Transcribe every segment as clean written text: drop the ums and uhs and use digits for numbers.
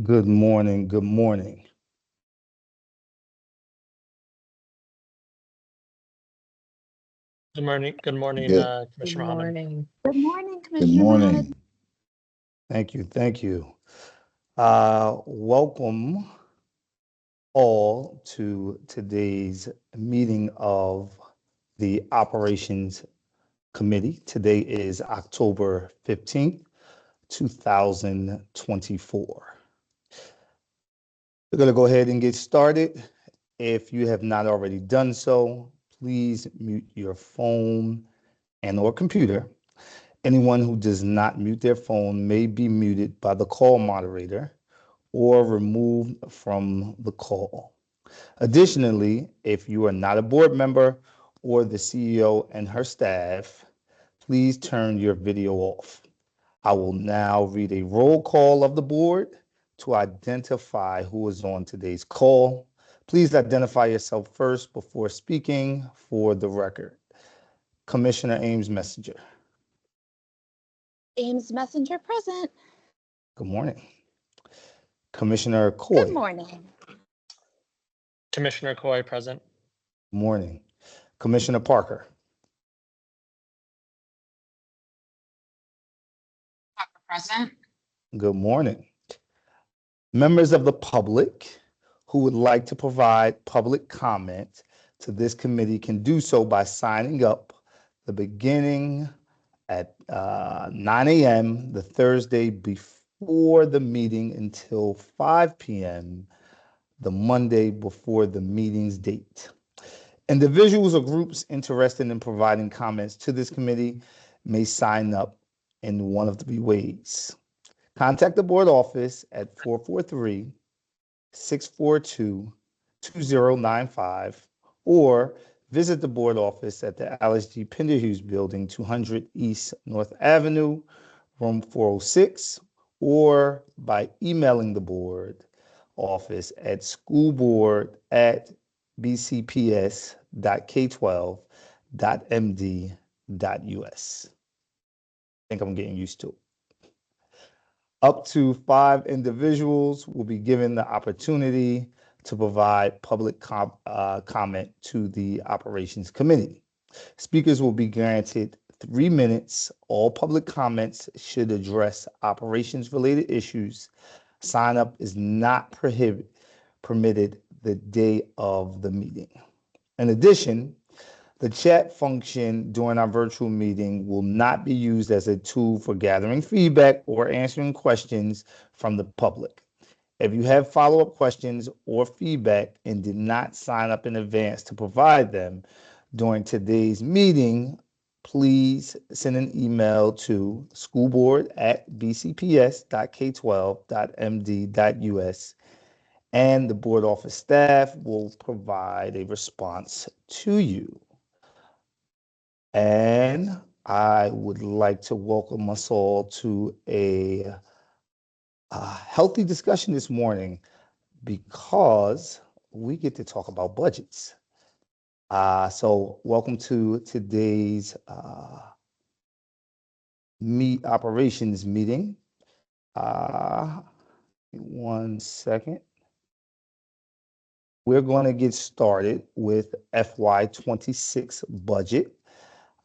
Good morning. Good morning. Good morning, Good, Commissioner Good Mohammed. morning. Good morning, good Commissioner Mohammed. morning. Thank you. Thank you. Welcome all to today's meeting of the Operations Committee. Today is October 15th, 2024. We're going to go ahead and get started. If you have not already done so, please mute your phone and or computer. Anyone who does not mute their phone may be muted by the call moderator or removed from the call. Additionally, if you are not a board member or the CEO and her staff, please turn your video off. I will now read a roll call of the board to identify who is on today's call. Please identify yourself first before speaking for the record. Commissioner Ames Messenger. Ames Messenger present. Good morning. Commissioner Coy. Good morning. Commissioner Coy present. Good morning. Commissioner Parker. Present. Good morning. Members of the public who would like to provide public comment to this committee can do so by signing up the beginning at 9 a.m. the Thursday before the meeting until 5 p.m. the Monday before the meeting's date. Individuals or groups interested in providing comments to this committee may sign up in one of three ways. Contact the board office at 443-642-2095 or visit the board office at the Alice G. Penderhughes Building, 200 East North Avenue, room 406, or by emailing the board office at schoolboard@bcps.k12.md.us. I think I'm getting used to it. Up to 5 individuals will be given the opportunity to provide public comment to the Operations Committee. Speakers will be granted 3 minutes. All public comments should address operations-related issues. Sign up is not permitted the day of the meeting. In addition, the chat function during our virtual meeting will not be used as a tool for gathering feedback or answering questions from the public. If you have follow-up questions or feedback and did not sign up in advance to provide them during today's meeting, please send an email to schoolboard@bcps.k12.md.us and the board office staff will provide a response to you. And I would like to welcome us all to a healthy discussion this morning because we get to talk about budgets. So welcome to today's operations meeting. 1 second. We're going to get started with FY26 budget.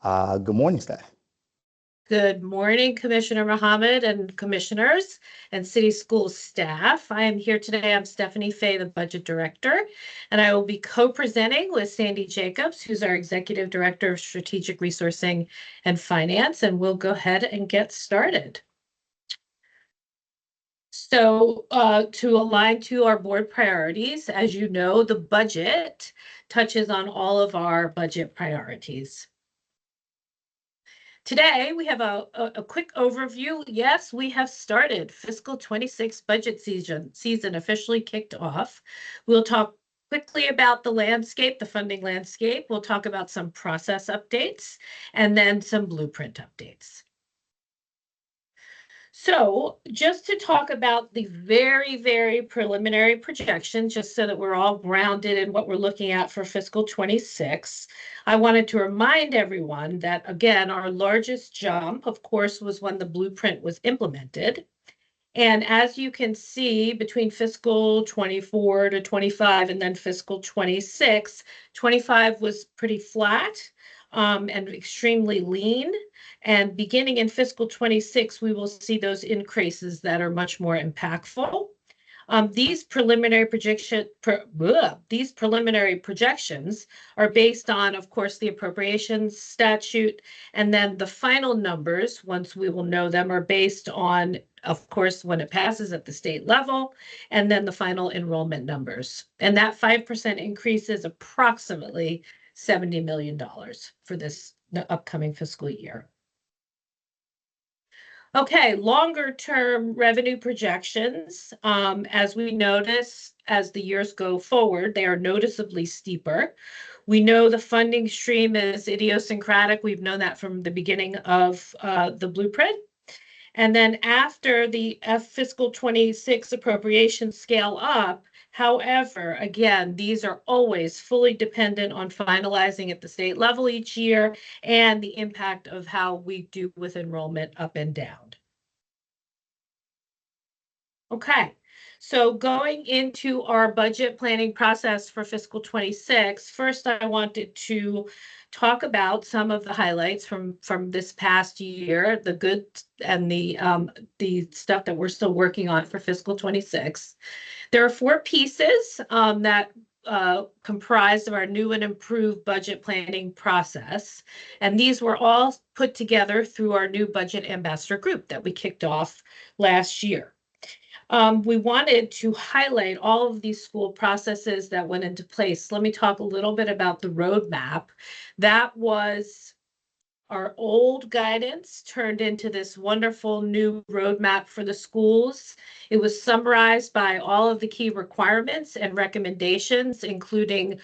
Good morning, staff. Good morning, Commissioner Mohammed and commissioners and city school staff. I am here today. I'm Stephanie Fay, the budget director, and I will be co-presenting with Sandy Jacobs, who's our executive director of strategic resourcing and finance, and we'll go ahead and get started. So to align to our board priorities, as you know, the budget touches on all of our budget priorities. Today, we have a quick overview. Yes, we have started fiscal 26 budget season officially kicked off. We'll talk quickly about the landscape, the funding landscape. We'll talk about some process updates and then some blueprint updates. So just to talk about the very, very preliminary projection, just so that we're all grounded in what we're looking at for fiscal 26, I wanted to remind everyone that, again, our largest jump, of course, was when the blueprint was implemented. And as you can see, between fiscal 24 to 25 and then fiscal 26, 25 was pretty flat and extremely lean. And beginning in fiscal 26, we will see those increases that are much more impactful. These preliminary projections are based on, of course, the appropriations statute, and then the final numbers, once we will know them, are based on, of course, when it passes at the state level, and then the final enrollment numbers. And that 5% increase is approximately $70 million for this upcoming fiscal year. Okay, longer term revenue projections, as we notice as the years go forward, they are noticeably steeper. We know the funding stream is idiosyncratic. We've known that from the beginning of the blueprint. And then after the fiscal 26 appropriations scale up, however, again, these are always fully dependent on finalizing at the state level each year and the impact of how we do with enrollment up and down. Okay, so going into our budget planning process for fiscal 26, first I wanted to talk about some of the highlights from this past year, the good and the stuff that we're still working on for fiscal 26. There are 4 pieces that comprised of our new and improved budget planning process. And these were all put together through our new budget ambassador group that we kicked off last year. We wanted to highlight all of these school processes that went into place. Let me talk a little bit about the roadmap. That was our old guidance turned into this wonderful new roadmap for the schools. It was summarized by all of the key requirements and recommendations, including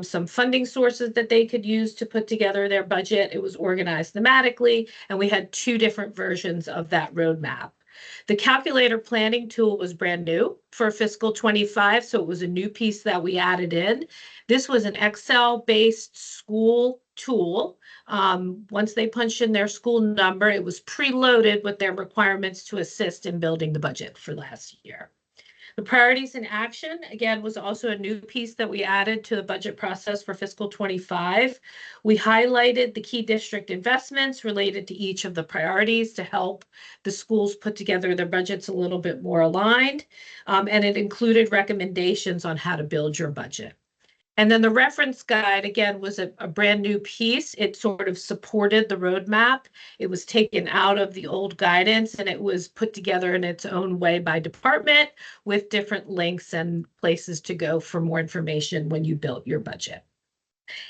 some funding sources that they could use to put together their budget. It was organized thematically, and we had 2 different versions of that roadmap. The calculator planning tool was brand new for fiscal 25, so it was a new piece that we added in. This was an Excel-based school tool. Once they punched in their school number, it was preloaded with their requirements to assist in building the budget for last year. The priorities in action, again, was also a new piece that we added to the budget process for fiscal 25. We highlighted the key district investments related to each of the priorities to help the schools put together their budgets a little bit more aligned. And it included recommendations on how to build your budget. And then the reference guide, again, was a brand new piece. It sort of supported the roadmap. It was taken out of the old guidance and it was put together in its own way by department with different links and places to go for more information when you built your budget.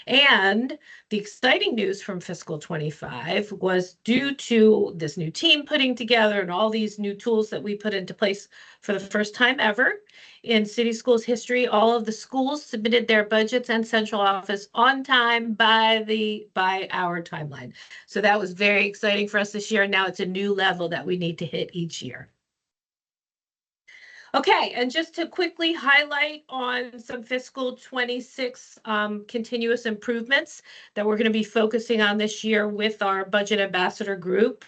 And the exciting news from fiscal 25 was due to this new team putting together and all these new tools that we put into place for the first time ever in City Schools history, all of the schools submitted their budgets and central office on time by our timeline. So that was very exciting for us this year. Now it's a new level that we need to hit each year. Okay, and just to quickly highlight on some fiscal 26 continuous improvements that we're going to be focusing on this year with our budget ambassador group.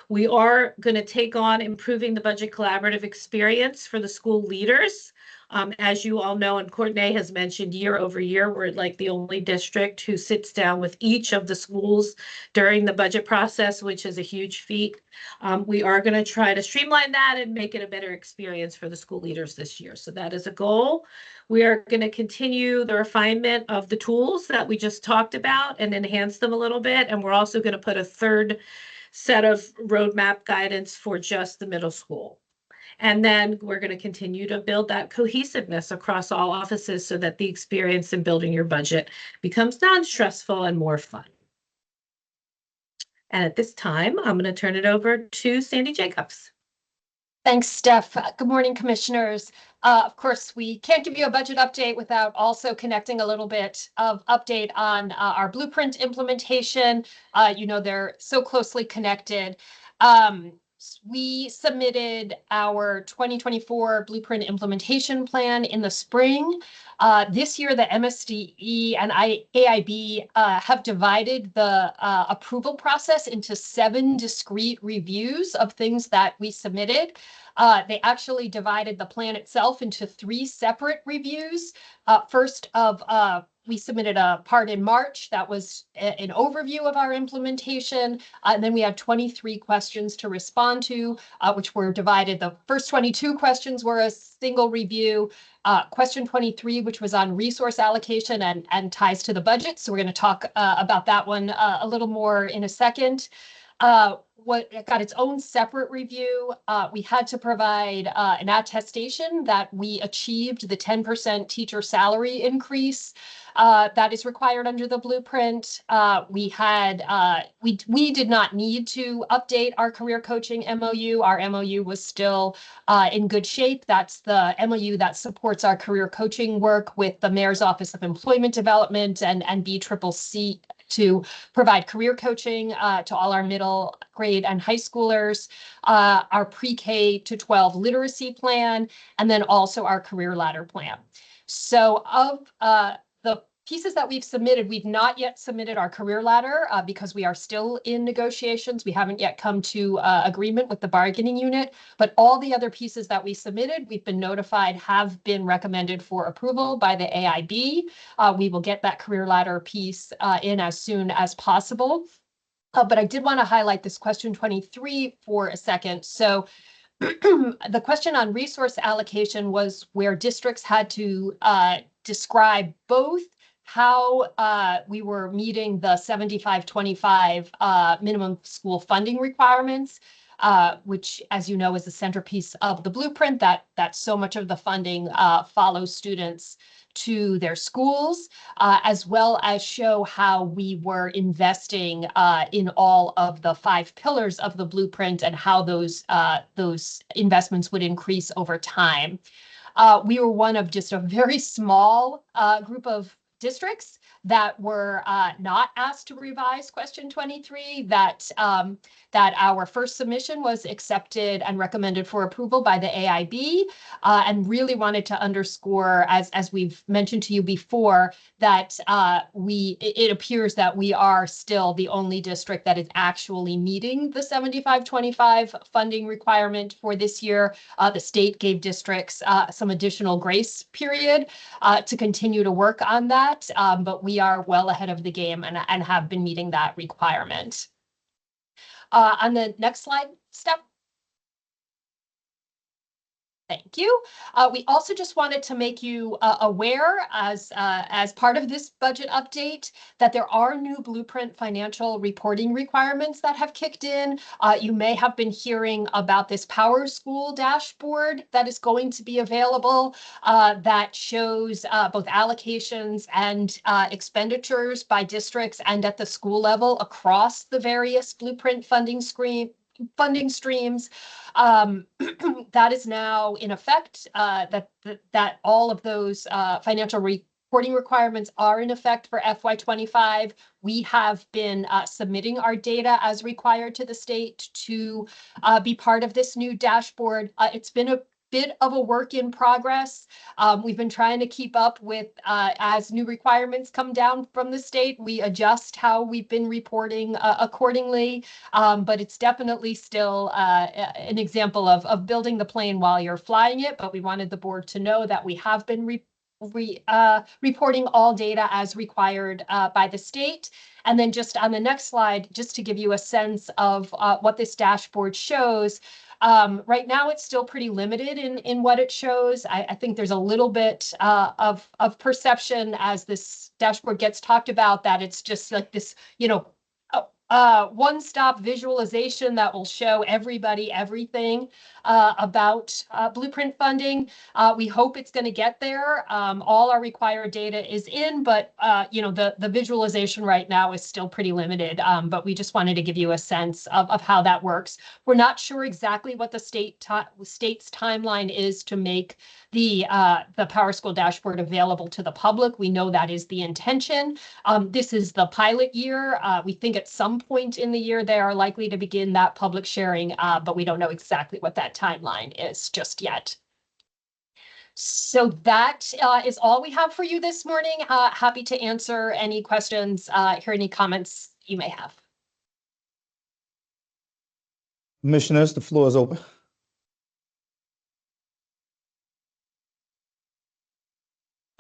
We are going to take on improving the budget collaborative experience for the school leaders. As you all know, and Courtney has mentioned, year over year, we're like the only district who sits down with each of the schools during the budget process, which is a huge feat. We are going to try to streamline that and make it a better experience for the school leaders this year. So that is a goal. We are going to continue the refinement of the tools that we just talked about and enhance them a little bit. And we're also going to put a 3rd set of roadmap guidance for just the middle school. And then we're going to continue to build that cohesiveness across all offices so that the experience in building your budget becomes non-stressful and more fun. And at this time, I'm going to turn it over to Sandy Jacobs. Thanks, Steph. Good morning, commissioners. Of course, we can't give you a budget update without also connecting a little bit of update on our blueprint implementation. You know, they're so closely connected. we submitted our 2024 Blueprint Implementation Plan in the spring. This year, the MSDE and AIB have divided the approval process into 7 discrete reviews of things that we submitted. They actually divided the plan itself into 3 separate reviews. First we submitted a part in March that was an overview of our implementation. And then we had 23 questions to respond to, which were divided. The first 22 questions were a single review. Question 23, which was on resource allocation and ties to the budget. So we're going to talk about that one a little more in a second. What got its own separate review, we had to provide an attestation that we achieved the 10% teacher salary increase that is required under the blueprint. We did not need to update our career coaching MOU. Our MOU was still in good shape. That's the MOU that supports our career coaching work with the Mayor's Office of Employment Development and BCCC to provide career coaching to all our middle grade and high schoolers, our pre-K to 12 literacy plan, and then also our career ladder plan. So of the pieces that we've submitted, we've not yet submitted our career ladder because we are still in negotiations. We haven't yet come to agreement with the bargaining unit, but all the other pieces that we submitted, we've been notified have been recommended for approval by the AIB. We will get that career ladder piece in as soon as possible. But I did want to highlight this question 23 for a second. So the question on resource allocation was where districts had to describe both how we were meeting the 75-25 minimum school funding requirements, which, as you know, is the centerpiece of the blueprint, that so much of the funding follows students to their schools, as well as show how we were investing in all of the 5 pillars of the blueprint and how those investments would increase over time. We were one of just a very small group of districts that were not asked to revise question 23, that our first submission was accepted and recommended for approval by the AIB, and really wanted to underscore, as we've mentioned to you before, that it appears that we are still the only district that is actually meeting the 75-25 funding requirement for this year. The state gave districts some additional grace period to continue to work on that, but we are well ahead of the game and have been meeting that requirement. On the next slide, Steph. Thank you. We also just wanted to make you aware as part of this budget update that there are new Blueprint financial reporting requirements that have kicked in. You may have been hearing about this PowerSchool dashboard that is going to be available that shows both allocations and expenditures by districts and at the school level across the various Blueprint funding streams. That is now in effect, that all of those financial reporting requirements are in effect for FY25. We have been submitting our data as required to the state to be part of this new dashboard. It's been a bit of a work in progress. We've been trying to keep up with as new requirements come down from the state. We adjust how we've been reporting accordingly, but it's definitely still an example of building the plane while you're flying it. But we wanted the board to know that we have been reporting all data as required by the state. And then just on the next slide, just to give you a sense of what this dashboard shows. Right now, it's still pretty limited in what it shows. I think there's a little bit of perception as this dashboard gets talked about that it's just like this, one-stop visualization that will show everybody everything about Blueprint funding. We hope it's going to get there. All our required data is in, but the visualization right now is still pretty limited. But we just wanted to give you a sense of how that works. We're not sure exactly what the state's timeline is to make the PowerSchool dashboard available to the public. We know that is the intention. This is the pilot year. We think at some some point in the year, they are likely to begin that public sharing, but we don't know exactly what that timeline is just yet. So that is all we have for you this morning. Happy to answer any questions, hear any comments you may have. Commissioners, the floor is open.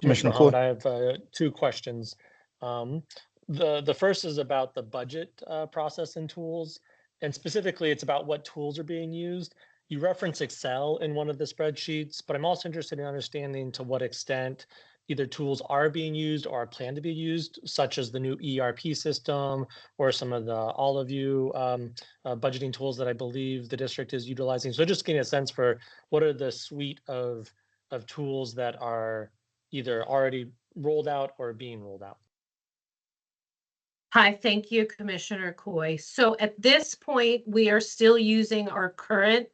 Commissioner Commissioner Mohammed, Coy. I have two questions. The first is about the budget process and tools, and specifically it's about what tools are being used. You reference Excel in one of the spreadsheets, but I'm also interested in understanding to what extent either tools are being used or are planned to be used, such as the new ERP system or some of the All of You budgeting tools that I believe the district is utilizing. So just getting a sense for what are the suite of tools that are either already rolled out or being rolled out. Hi, thank you, Commissioner Coy. So at this point, we are still using our current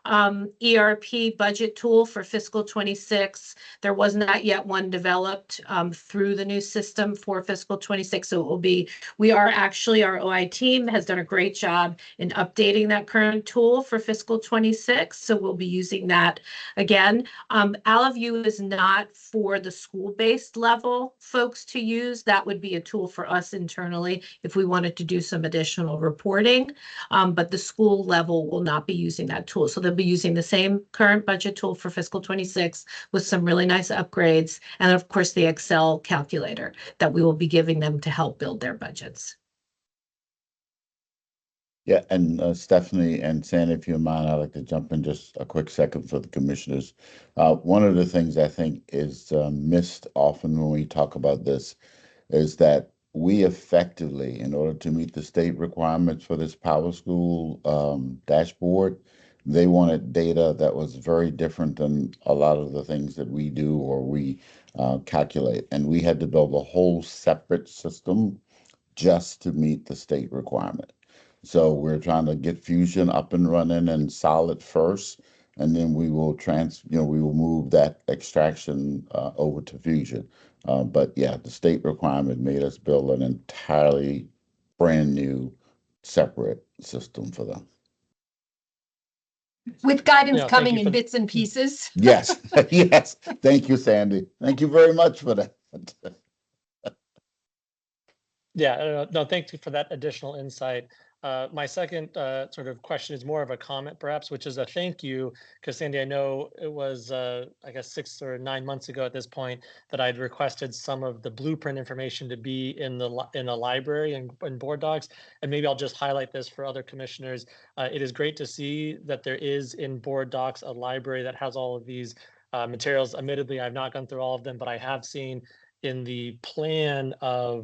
ERP budget tool for fiscal 26. There was not yet one developed through the new system for fiscal 26. So it will be, our OI team has done a great job in updating that current tool for fiscal 26. So we'll be using that again. All of You is not for the school-based level folks to use. That would be a tool for us internally if we wanted to do some additional reporting, but the school level will not be using that tool. So they'll be using the same current budget tool for fiscal 26 with some really nice upgrades. And of course, the Excel calculator that we will be giving them to help build their budgets. Yeah, and Stephanie and Sandy, if you don't mind, I'd like to jump in just a quick second for the commissioners. One of the things I think is missed often when we talk about this is that we effectively, in order to meet the state requirements for this Power School dashboard, they wanted data that was very different than a lot of the things that we do or we calculate. And we had to build a whole separate system just to meet the state requirement. So we're trying to get Fusion up and running and solid first, and then we will we will move that extraction over to Fusion. But yeah, the state requirement made us build an entirely brand new separate system for them. With guidance Yeah, thank coming you in for- bits and pieces. Yes, yes. Thank you, Sandy. Thank you very much for that. Yeah, no, thank you for that additional insight. My second sort of question is more of a comment, perhaps, which is a thank you, because Sandy, I know it was, I guess, 6 or 9 months ago at this point that I'd requested some of the blueprint information to be in the library and board docs, and maybe I'll just highlight this for other commissioners. It is great to see that there is in board docs a library that has all of these materials. Admittedly, I've not gone through all of them, but I have seen in the plan of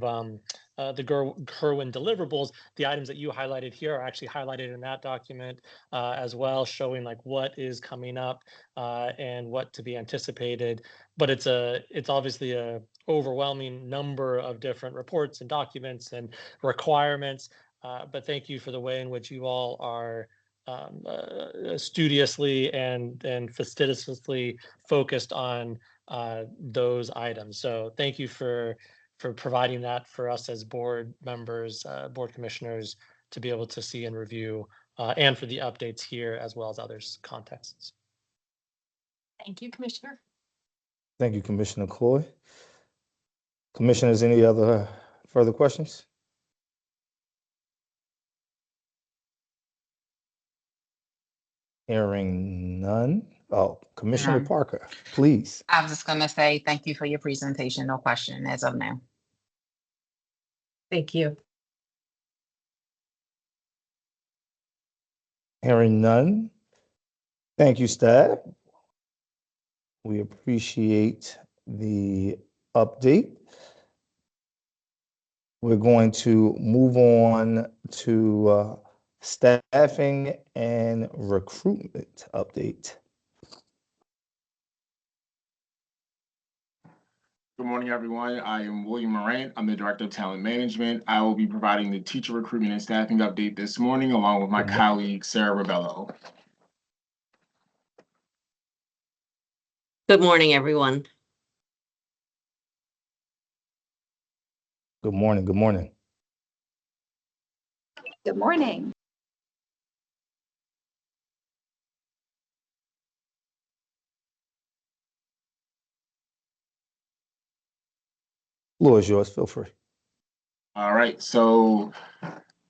the Kerwin deliverables, the items that you highlighted here are actually highlighted in that document as well, showing like what is coming up and what to be anticipated. But it's obviously a overwhelming number of different reports and documents and requirements. But thank you for the way in which you all are studiously and fastidiously focused on those items. So thank you for providing that for us as board members, board commissioners to be able to see and review, and for the updates here as well as others' contexts. Thank you, Commissioner. Thank you, Commissioner Coy. Commissioners, any other further questions? Hearing none. Oh, Commissioner None. Parker, please. I was just gonna say, thank you for your presentation. No question as of now. Thank you. Hearing none. Thank you, staff. We appreciate the update. We're going to move on to staffing and recruitment update. Good morning, everyone. I am William Morant. I'm the Director of Talent Management. I will be providing the teacher recruitment and staffing update this morning, along with my colleague, Sarah Rebello. Good morning, everyone. Good morning. Good morning. Good morning. Floor is yours. Feel free. All right, so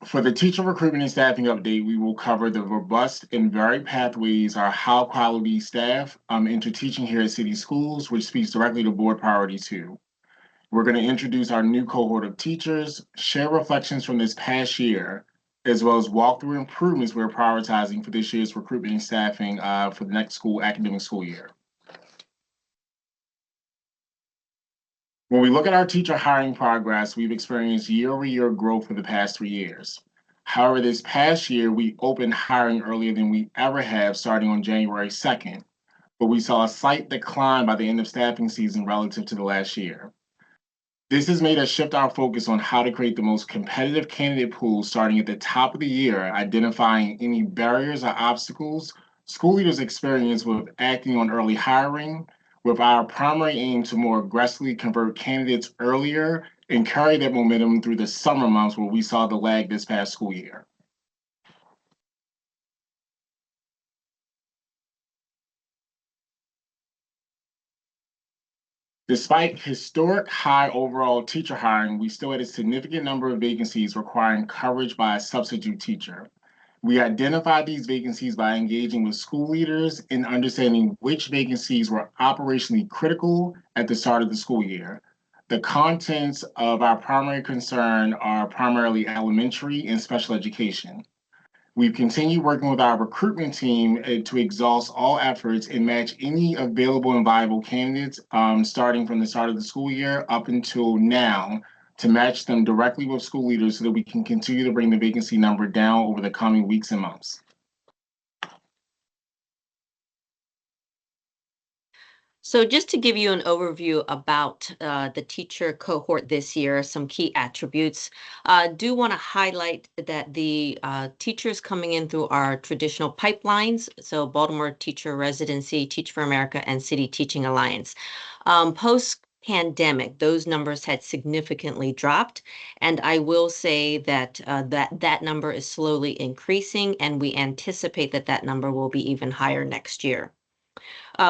for the teacher recruitment and staffing update, we will cover the robust and varied pathways our high quality staff into teaching here at City Schools, which speaks directly to Board Priority 2. We're going to introduce our new cohort of teachers, share reflections from this past year, as well as walk through improvements we're prioritizing for this year's recruitment and staffing for the next academic school year. When we look at our teacher hiring progress, we've experienced year-over-year growth for the past 3 years. However, this past year, we opened hiring earlier than we ever have, starting on January 2nd, but we saw a slight decline by the end of staffing season relative to the last year. This has made us shift our focus on how to create the most competitive candidate pool starting at the top of the year, identifying any barriers or obstacles school leaders experience with acting on early hiring, with our primary aim to more aggressively convert candidates earlier and carry that momentum through the summer months where we saw the lag this past school year. Despite historic high overall teacher hiring, we still had a significant number of vacancies requiring coverage by a substitute teacher. We identified these vacancies by engaging with school leaders and understanding which vacancies were operationally critical at the start of the school year. The contents of our primary concern are primarily elementary and special education. We've continued working with our recruitment team to exhaust all efforts and match any available and viable candidates starting from the start of the school year up until now to match them directly with school leaders so that we can continue to bring the vacancy number down over the coming weeks and months. So just to give you an overview about the teacher cohort this year, some key attributes, do want to highlight that the teachers coming in through our traditional pipelines, so Baltimore Teacher Residency, Teach for America, and City Teaching Alliance. Post-pandemic, those numbers had significantly dropped, and I will say that that number is slowly increasing, and we anticipate that that number will be even higher next year.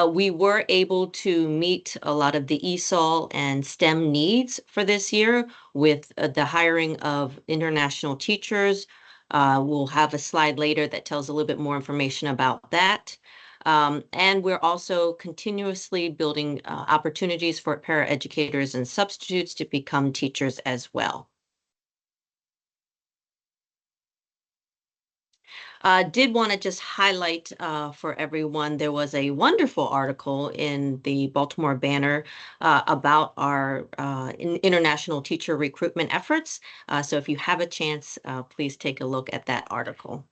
We were able to meet a lot of the ESOL and STEM needs for this year with the hiring of international teachers. We'll have a slide later that tells a little bit more information about that. And we're also continuously building opportunities for paraeducators and substitutes to become teachers as well. Did want to just highlight for everyone, there was a wonderful article in the Baltimore Banner about our international teacher recruitment efforts. So if you have a chance, please take a look at that article.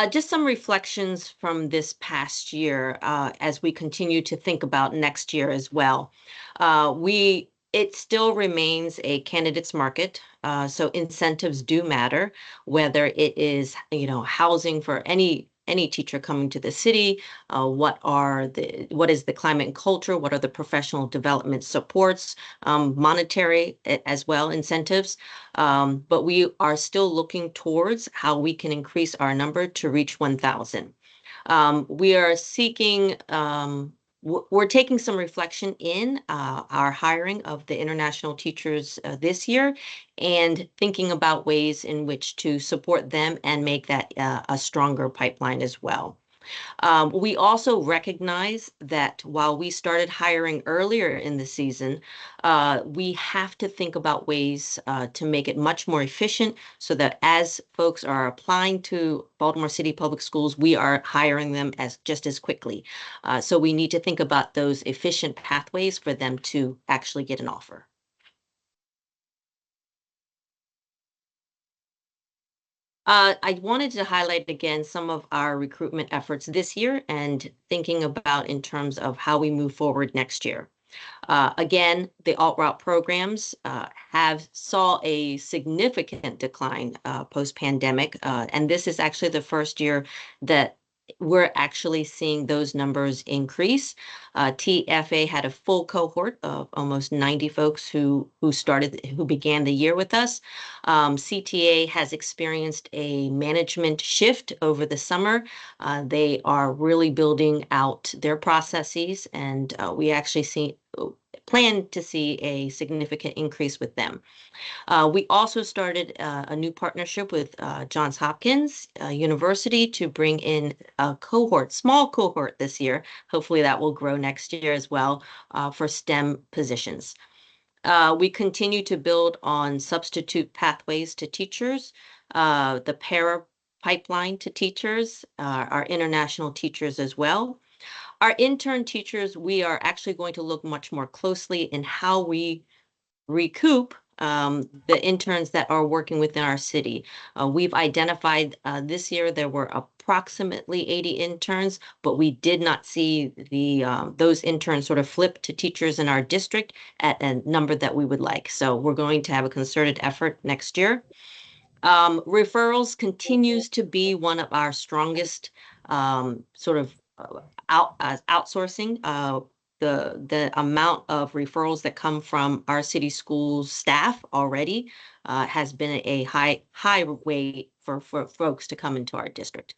Just some reflections from this past year as we continue to think about next year as well. It still remains a candidates market, so incentives do matter, whether it is, housing for any teacher coming to the city, what is the climate and culture, what are the professional development supports, monetary as well, incentives. But we are still looking towards how we can increase our number to reach 1,000. We are seeking we're taking some reflection in our hiring of the international teachers this year and thinking about ways in which to support them and make that a stronger pipeline as well. We also recognize that while we started hiring earlier in the season, we have to think about ways to make it much more efficient so that as folks are applying to Baltimore City Public Schools, we are hiring them just as quickly. So we need to think about those efficient pathways for them to actually get an offer. I wanted to highlight again some of our recruitment efforts this year and thinking about in terms of how we move forward next year. Again, the alt-route programs saw a significant decline post-pandemic, and this is actually the first year that we're actually seeing those numbers increase. TFA had a full cohort of almost 90 folks who began the year with us. CTA has experienced a management shift over the summer. They are really building out their processes, and we actually plan to see a significant increase with them. We also started a new partnership with Johns Hopkins University to bring in a small cohort this year. Hopefully that will grow next year as well for STEM positions. We continue to build on substitute pathways to teachers, the para pipeline to teachers, our international teachers as well. Our intern teachers, we are actually going to look much more closely in how we recoup the interns that are working within our city. We've identified this year there were approximately 80 interns, but we did not see those interns sort of flip to teachers in our district at a number that we would like. So we're going to have a concerted effort next year. Referrals continues to be one of our strongest sort of outsourcing. The amount of referrals that come from our city schools staff already has been a high way for folks to come into our district.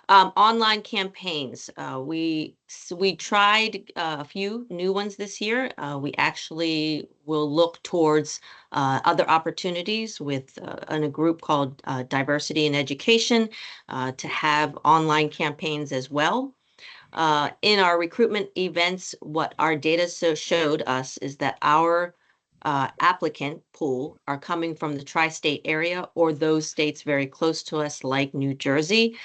Online campaigns, we tried a few new ones this year. We actually will look towards other opportunities with in a group called Diversity in Education to have online campaigns as well. In our recruitment events, what our data showed us is that our applicant pool are coming from the tri-state area or those states very close to us like New Jersey.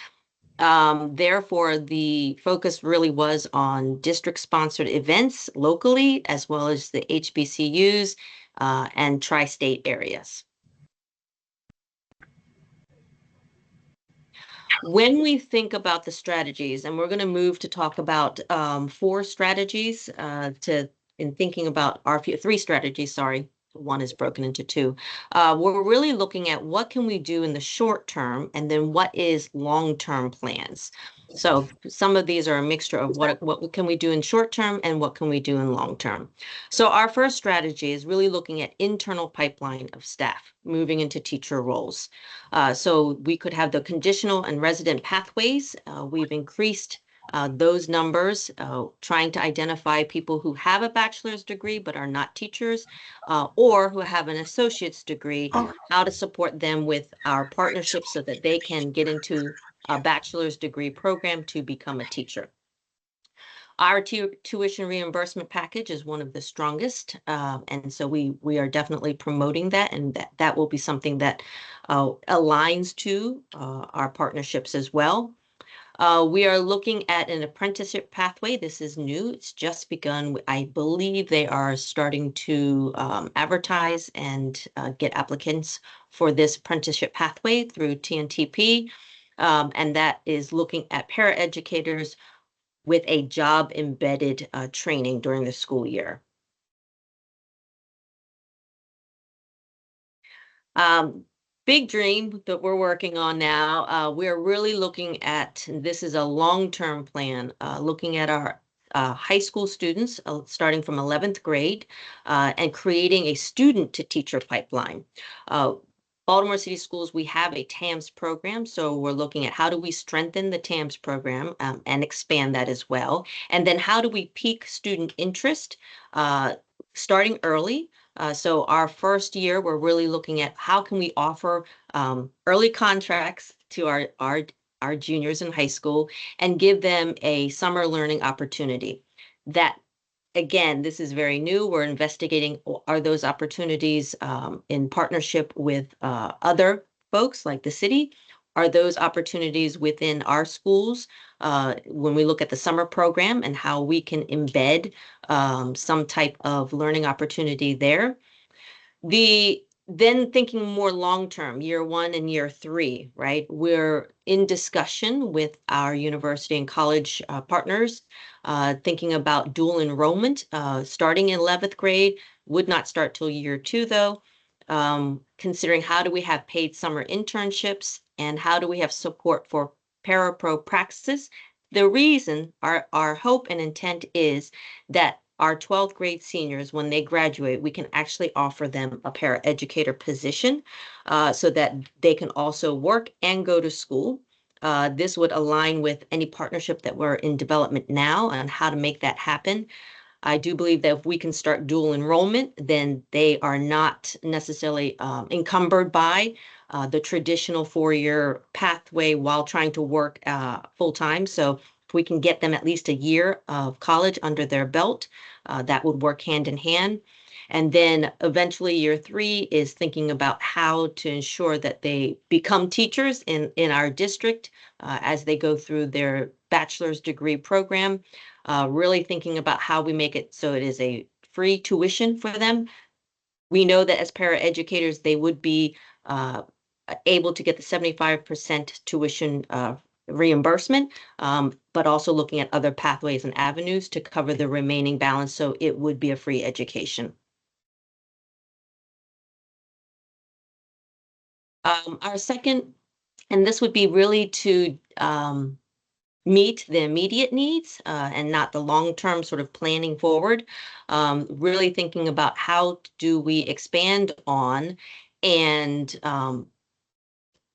Therefore, the focus really was on district-sponsored events locally, as well as the HBCUs and tri-state areas. When we think about the strategies, and we're going to move to talk about 4 strategies in thinking about our 3 strategies, sorry. One is broken into 2. We're really looking at what can we do in the short term and then what is long-term plans. So some of these are a mixture of what can we do in short term and what can we do in long term. So our first strategy is really looking at internal pipeline of staff moving into teacher roles. So we could have the conditional and resident pathways. We've increased those numbers, trying to identify people who have a bachelor's degree but are not teachers, or who have an associate's degree, how to support them with our partnerships so that they can get into a bachelor's degree program to become a teacher. Our tuition reimbursement package is one of the strongest, and so we are definitely promoting that, and that will be something that aligns to our partnerships as well. We are looking at an apprenticeship pathway. This is new. It's just begun. I believe they are starting to advertise and get applicants for this apprenticeship pathway through TNTP. And that is looking at paraeducators with a job-embedded training during the school year. Big dream that we're working on now. We're really looking at, this is a long-term plan, looking at our high school students starting from 11th grade and creating a student-to-teacher pipeline. Baltimore City Schools, we have a TAMS program, so we're looking at how do we strengthen the TAMS program and expand that as well. And then how do we pique student interest starting early. So our first year, we're really looking at how can we offer early contracts to our juniors in high school and give them a summer learning opportunity. That, again, this is very new. We're investigating, are those opportunities in partnership with other folks like the city? Are those opportunities within our schools when we look at the summer program and how we can embed some type of learning opportunity there? Then thinking more long-term, year 1 and year 3, right? We're in discussion with our university and college partners, thinking about dual enrollment, starting in 11th grade, would not start till year 2 though. Considering how do we have paid summer internships and how do we have support for parapro practices. The reason, our hope and intent is that our 12th grade seniors, when they graduate, we can actually offer them a paraeducator position so that they can also work and go to school. This would align with any partnership that we're in development now on how to make that happen. I do believe that if we can start dual enrollment, then they are not necessarily encumbered by the traditional 4-year pathway while trying to work full-time. So if we can get them at least a year of college under their belt, that would work hand in hand. And then eventually year 3 is thinking about how to ensure that they become teachers in our district as they go through their bachelor's degree program. Really thinking about how we make it so it is a free tuition for them. We know that as paraeducators, they would be able to get the 75% tuition reimbursement, but also looking at other pathways and avenues to cover the remaining balance, so it would be a free education. Our second, and this would be really to meet the immediate needs and not the long-term sort of planning forward. Really thinking about how do we expand on and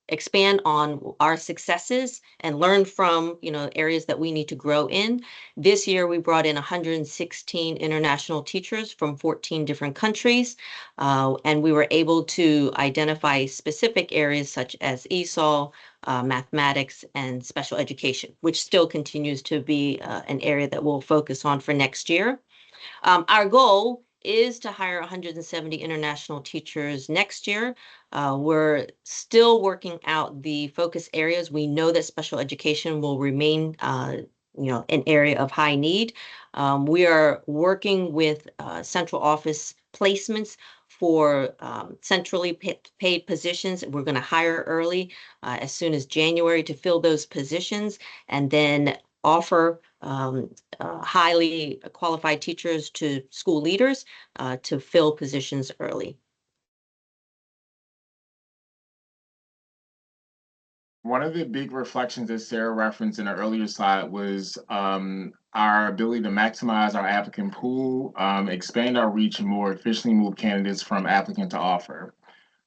expand on our successes and learn from, areas that we need to grow in. This year, we brought in 116 international teachers from 14 different countries, and we were able to identify specific areas such as ESOL, mathematics, and special education, which still continues to be an area that we'll focus on for next year. Our goal is to hire 170 international teachers next year. We're still working out the focus areas. We know that special education will remain, an area of high need. We are working with central office placements for centrally paid positions. We're going to hire early as soon as January to fill those positions, and then offer highly qualified teachers to school leaders to fill positions early. One of the big reflections that Sarah referenced in an earlier slide was our ability to maximize our applicant pool, expand our reach, and more efficiently move candidates from applicant to offer.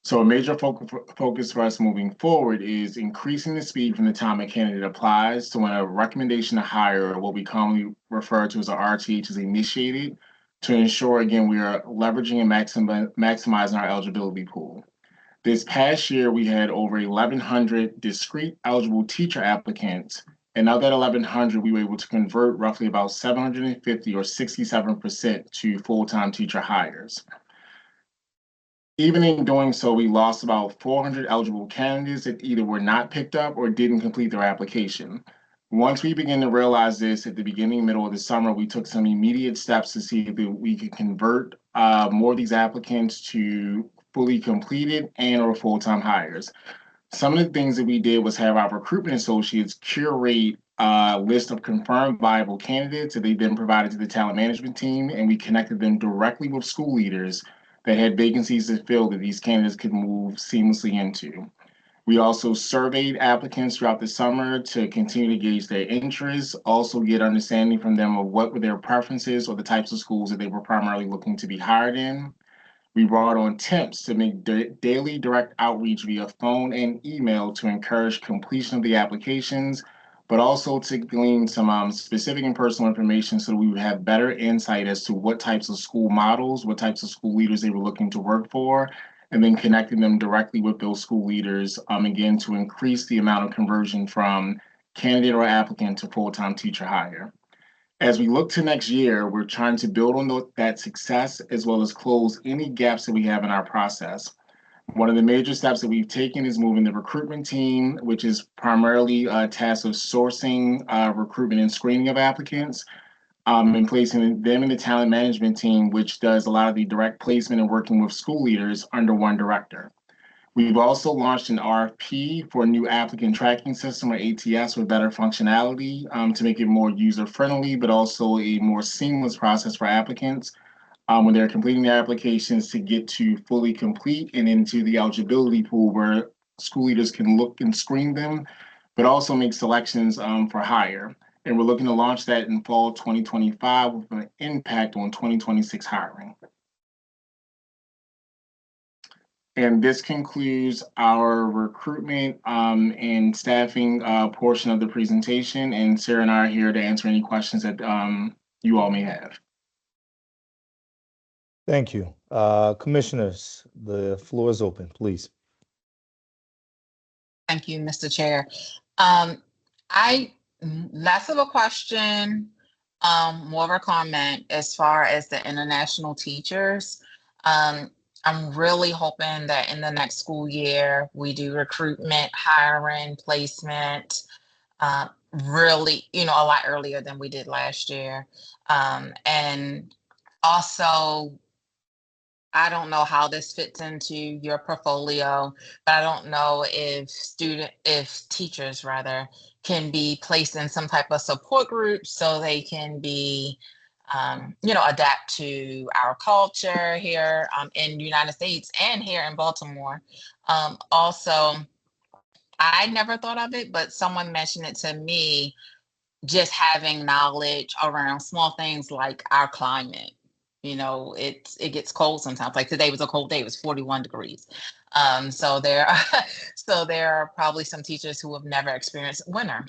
So a major focus for us moving forward is increasing the speed from the time a candidate applies to when a recommendation to hire, or what we commonly refer to as a RTH, is initiated, to ensure, again, we are leveraging and maximizing our eligibility pool. This past year, we had over 1,100 discrete eligible teacher applicants, and of that 1,100, we were able to convert roughly about 750 or 67% to full-time teacher hires. Even in doing so, we lost about 400 eligible candidates that either were not picked up or didn't complete their application. Once we began to realize this at the beginning, middle of the summer, we took some immediate steps to see if we could convert more of these applicants to fully completed and or full-time hires. Some of the things that we did was have our recruitment associates curate a list of confirmed viable candidates that they then provided to the talent management team, and we connected them directly with school leaders that had vacancies to fill that these candidates could move seamlessly into. We also surveyed applicants throughout the summer to continue to gauge their interests, also get understanding from them of what were their preferences or the types of schools that they were primarily looking to be hired in. We brought on temps to make daily direct outreach via phone and email to encourage completion of the applications, but also to glean some specific and personal information so that we would have better insight as to what types of school models, what types of school leaders they were looking to work for, and then connecting them directly with those school leaders, again, to increase the amount of conversion from candidate or applicant to full-time teacher hire. As we look to next year, we're trying to build on that success as well as close any gaps that we have in our process. One of the major steps that we've taken is moving the recruitment team, which is primarily tasked with sourcing, recruitment, and screening of applicants, and placing them in the talent management team, which does a lot of the direct placement and working with school leaders under one director. We've also launched an RFP for a new applicant tracking system, or ATS, with better functionality to make it more user-friendly, but also a more seamless process for applicants when they're completing their applications to get to fully complete and into the eligibility pool where school leaders can look and screen them, but also make selections for hire. And we're looking to launch that in fall 2025 with an impact on 2026 hiring. And this concludes our recruitment and staffing portion of the presentation. And Sarah and I are here to answer any questions that you all may have. Thank you. Commissioners, the floor is open, please. Thank you, Mr. Chair. Less of a question, more of a comment as far as the international teachers. I'm really hoping that in the next school year, we do recruitment, hiring, placement, really, a lot earlier than we did last year. And also, I don't know how this fits into your portfolio, but I don't know if teachers rather can be placed in some type of support group so they can be, adapt to our culture here in the United States and here in Baltimore. Also, I never thought of it, but someone mentioned it to me, just having knowledge around small things like our climate. It gets cold sometimes. Like today was a cold day; it was 41 degrees. So there are probably some teachers who have never experienced winter.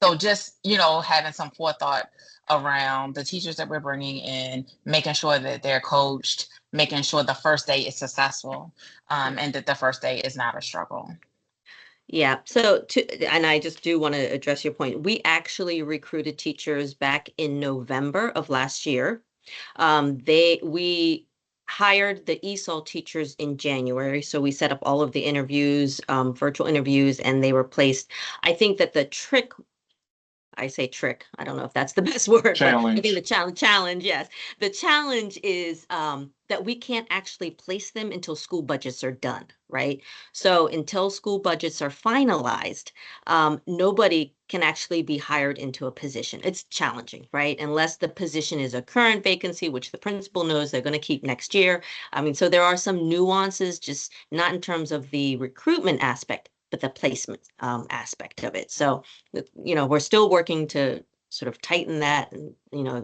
So just having some forethought around the teachers that we're bringing in, making sure that they're coached, making sure the first day is successful, and that the first day is not a struggle. Yeah. And I just do want to address your point. We actually recruited teachers back in November of last year. We hired the ESOL teachers in January. So we set up all of the interviews, virtual interviews, and they were placed. I think that the trick, I say trick, I don't know if that's the best word. Challenge. But I think the challenge, yes. The challenge is that we can't actually place them until school budgets are done, right? So until school budgets are finalized, nobody can actually be hired into a position. It's challenging, right? Unless the position is a current vacancy, which the principal knows they're going to keep next year. I mean, so there are some nuances, just not in terms of the recruitment aspect, but the placement aspect of it. So, we're still working to sort of tighten that and,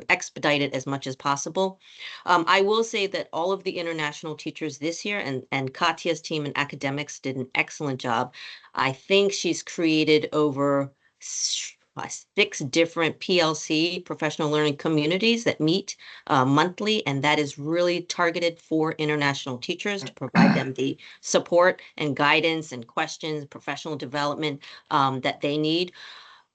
expedite it as much as possible. I will say that all of the international teachers this year and Katya's team in academics did an excellent job. I think she's created over 6 different PLC, professional learning communities, that meet monthly, and that is really targeted for international teachers to provide them the support and guidance and questions, professional development that they need.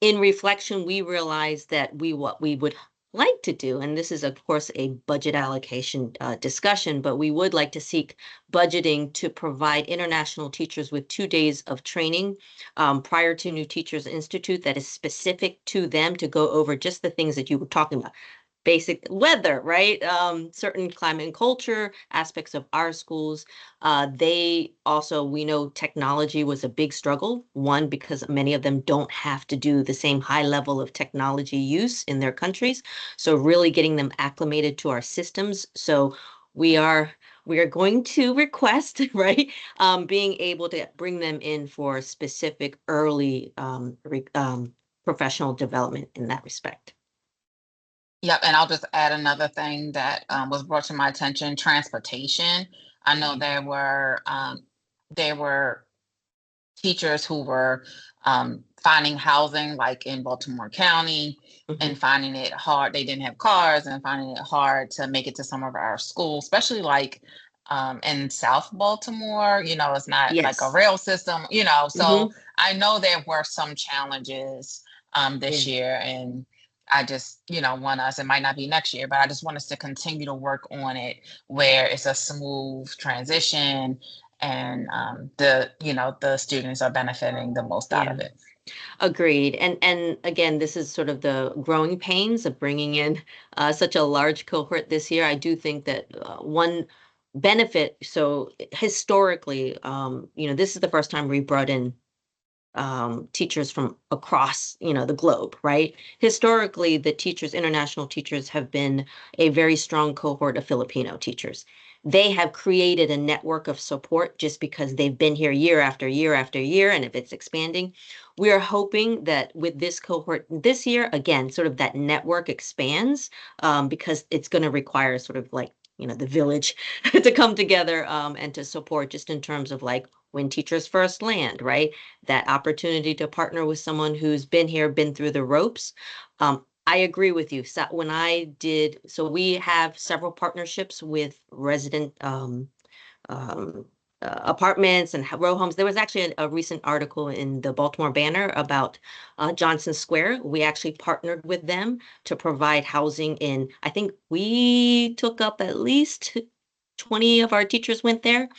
In reflection, we realized that what we would like to do, and this is of course a budget allocation discussion, but we would like to seek budgeting to provide international teachers with 2 days of training prior to New Teachers Institute that is specific to them, to go over just the things that you were talking about. Basic weather, right? Certain climate and culture aspects of our schools. We know technology was a big struggle. One, because many of them don't have to do the same high level of technology use in their countries. So really getting them acclimated to our systems. So we are going to request, right, being able to bring them in for specific early professional development in that respect. Yep, and I'll just add another thing that was brought to my attention: transportation. I know there were teachers who were finding housing, like in Baltimore County, and finding it hard. They didn't have cars and finding it hard to make it to some of our schools, especially like in South Baltimore. It's not like a rail system. So I know there were some challenges this year, and I just, want us, it might not be next year, but I just want us to continue to work on it where it's a smooth transition and the students are benefiting the most out of it. Agreed. And again, this is sort of the growing pains of bringing in such a large cohort this year. I do think that one benefit, so historically, this is the first time we brought in teachers from across, the globe, right? Historically, the international teachers have been a very strong cohort of Filipino teachers. they have created a network of support just because they've been here year after year after year, and if it's expanding, we are hoping that with this cohort this year, again, sort of that network expands, because it's going to require sort of like, the village to come together, and to support just in terms of like when teachers first land, right? That opportunity to partner with someone who's been here, been through the ropes. I agree with you. So we have several partnerships with resident apartments and row homes. There was actually a recent article in the Baltimore Banner about Johnson Square. We actually partnered with them to provide housing in, I think we took up at least 20 of our teachers went there.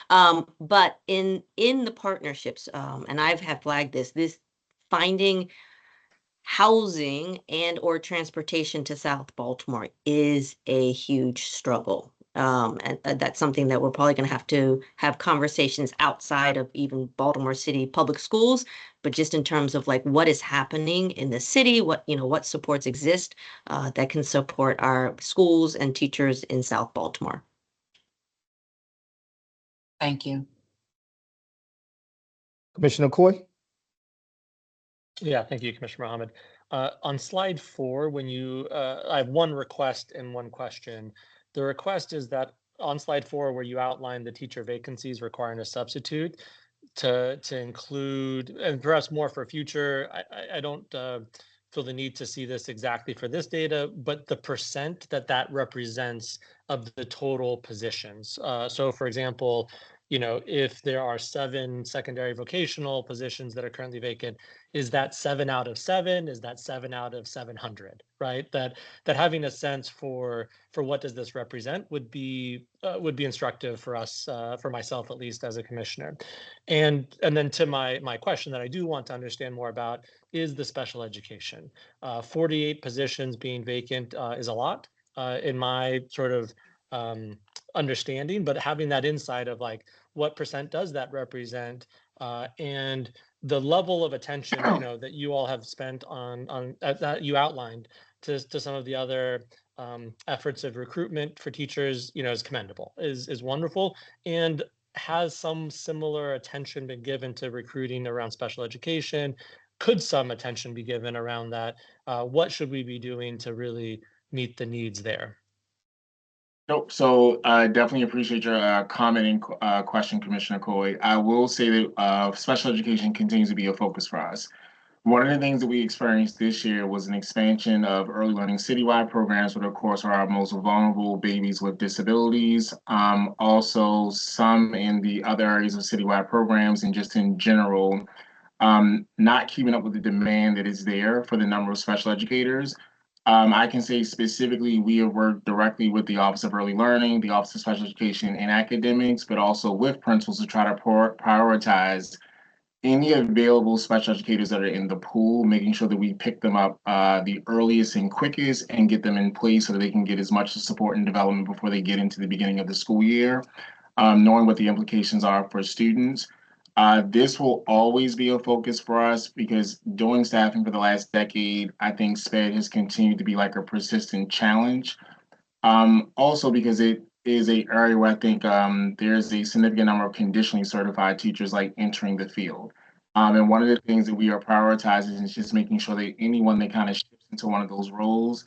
But in the partnerships, and have flagged this finding housing and or transportation to South Baltimore is a huge struggle. And that's something that we're probably going to have conversations outside of even Baltimore City public schools, but just in terms of like what is happening in the city, what supports exist that can support our schools and teachers in South Baltimore. Thank you. Commissioner Coy? Yeah, thank you, Commissioner Mohammed. On slide 4, when I have one request and one question. The request is that on slide 4, where you outline the teacher vacancies requiring a substitute, to include, and perhaps more for future, I don't feel the need to see this exactly for this data, but the percent that represents of the total positions. So for example, if there are 7 secondary vocational positions that are currently vacant, is that 7 out of 7? Is that 7 out of 700? Right? That having a sense for what does this represent would be instructive for us, for myself at least as a commissioner. And then to my question that I do want to understand more about is the special education. 48 positions being vacant is a lot in my sort of understanding, but having that insight of like what percent does that represent, and the level of attention that you all have spent on that you outlined to some of the other efforts of recruitment for teachers, is commendable, is wonderful, and has some similar attention been given to recruiting around special education? Could some attention be given around that? What should we be doing to really meet the needs there? Nope. So I definitely appreciate your comment and question, Commissioner Coy. I will say that special education continues to be a focus for us. One of the things that we experienced this year was an expansion of early learning citywide programs, which of course are our most vulnerable babies with disabilities. Also some in the other areas of citywide programs and just in general, not keeping up with the demand that is there for the number of special educators. I can say specifically, we have worked directly with the Office of Early Learning, the Office of Special Education and Academics, but also with principals to try to prioritize any available special educators that are in the pool, making sure that we pick them up the earliest and quickest and get them in place so that they can get as much support and development before they get into the beginning of the school year, knowing what the implications are for students. This will always be a focus for us because doing staffing for the last decade, I think SPED has continued to be like a persistent challenge. Also because it is an area where I think there's a significant number of conditionally certified teachers like entering the field. And one of the things that we are prioritizing is just making sure that anyone that kind of shifts into one of those roles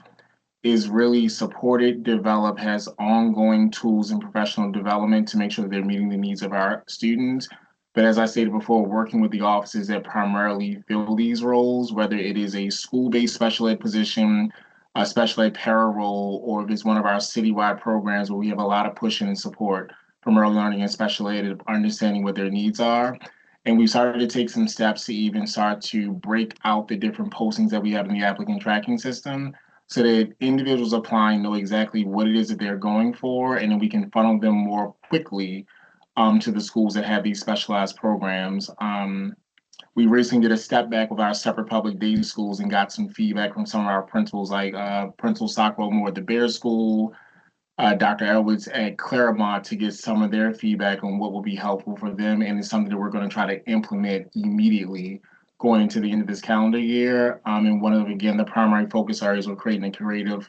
is really supported, developed, has ongoing tools and professional development to make sure that they're meeting the needs of our students. But as I stated before, working with the offices that primarily fill these roles, whether it is a school-based special ed position, a special ed para role, or if it's one of our citywide programs where we have a lot of pushing and support from early learning and special ed, understanding what their needs are. And we started to take some steps to even start to break out the different postings that we have in the applicant tracking system so that individuals applying know exactly what it is that they're going for, and then we can funnel them more quickly to the schools that have these specialized programs. We recently did a step back with our separate public day schools and got some feedback from some of our principals, like Principal Stockwell Moore at the Bear School, Dr. Edwards at Claremont, to get some of their feedback on what will be helpful for them. And it's something that we're going to try to implement immediately going into the end of this calendar year. And one of, again, the primary focus areas, we're creating a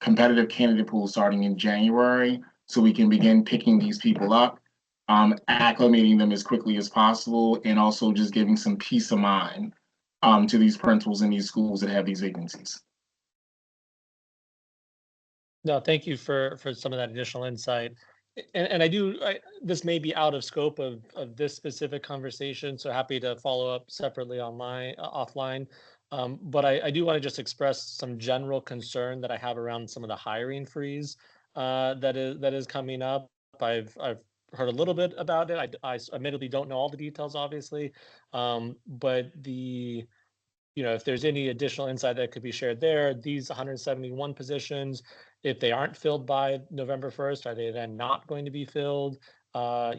competitive candidate pool starting in January so we can begin picking these people up, acclimating them as quickly as possible, and also just giving some peace of mind to these principals in these schools that have these vacancies. No, thank you for some of that additional insight. And this may be out of scope of this specific conversation, so happy to follow up separately offline. But I do want to just express some general concern that I have around some of the hiring freeze that is coming up. I've heard a little bit about it. I admittedly don't know all the details, obviously, but if there's any additional insight that could be shared there, these 171 positions, if they aren't filled by November 1st, are they then not going to be filled? I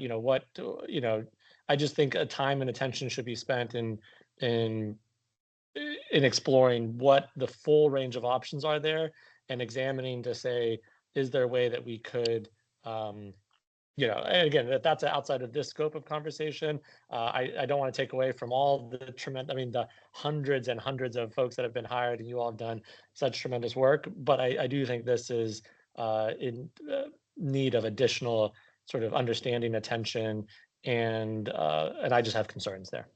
just think a time and attention should be spent in exploring what the full range of options are there and examining to say, is there a way that we could, and again, that's outside of this scope of conversation. I don't want to take away from all the the hundreds and hundreds of folks that have been hired, and you all have done such tremendous work. But I do think this is in need of additional sort of understanding, attention, and I just have concerns there.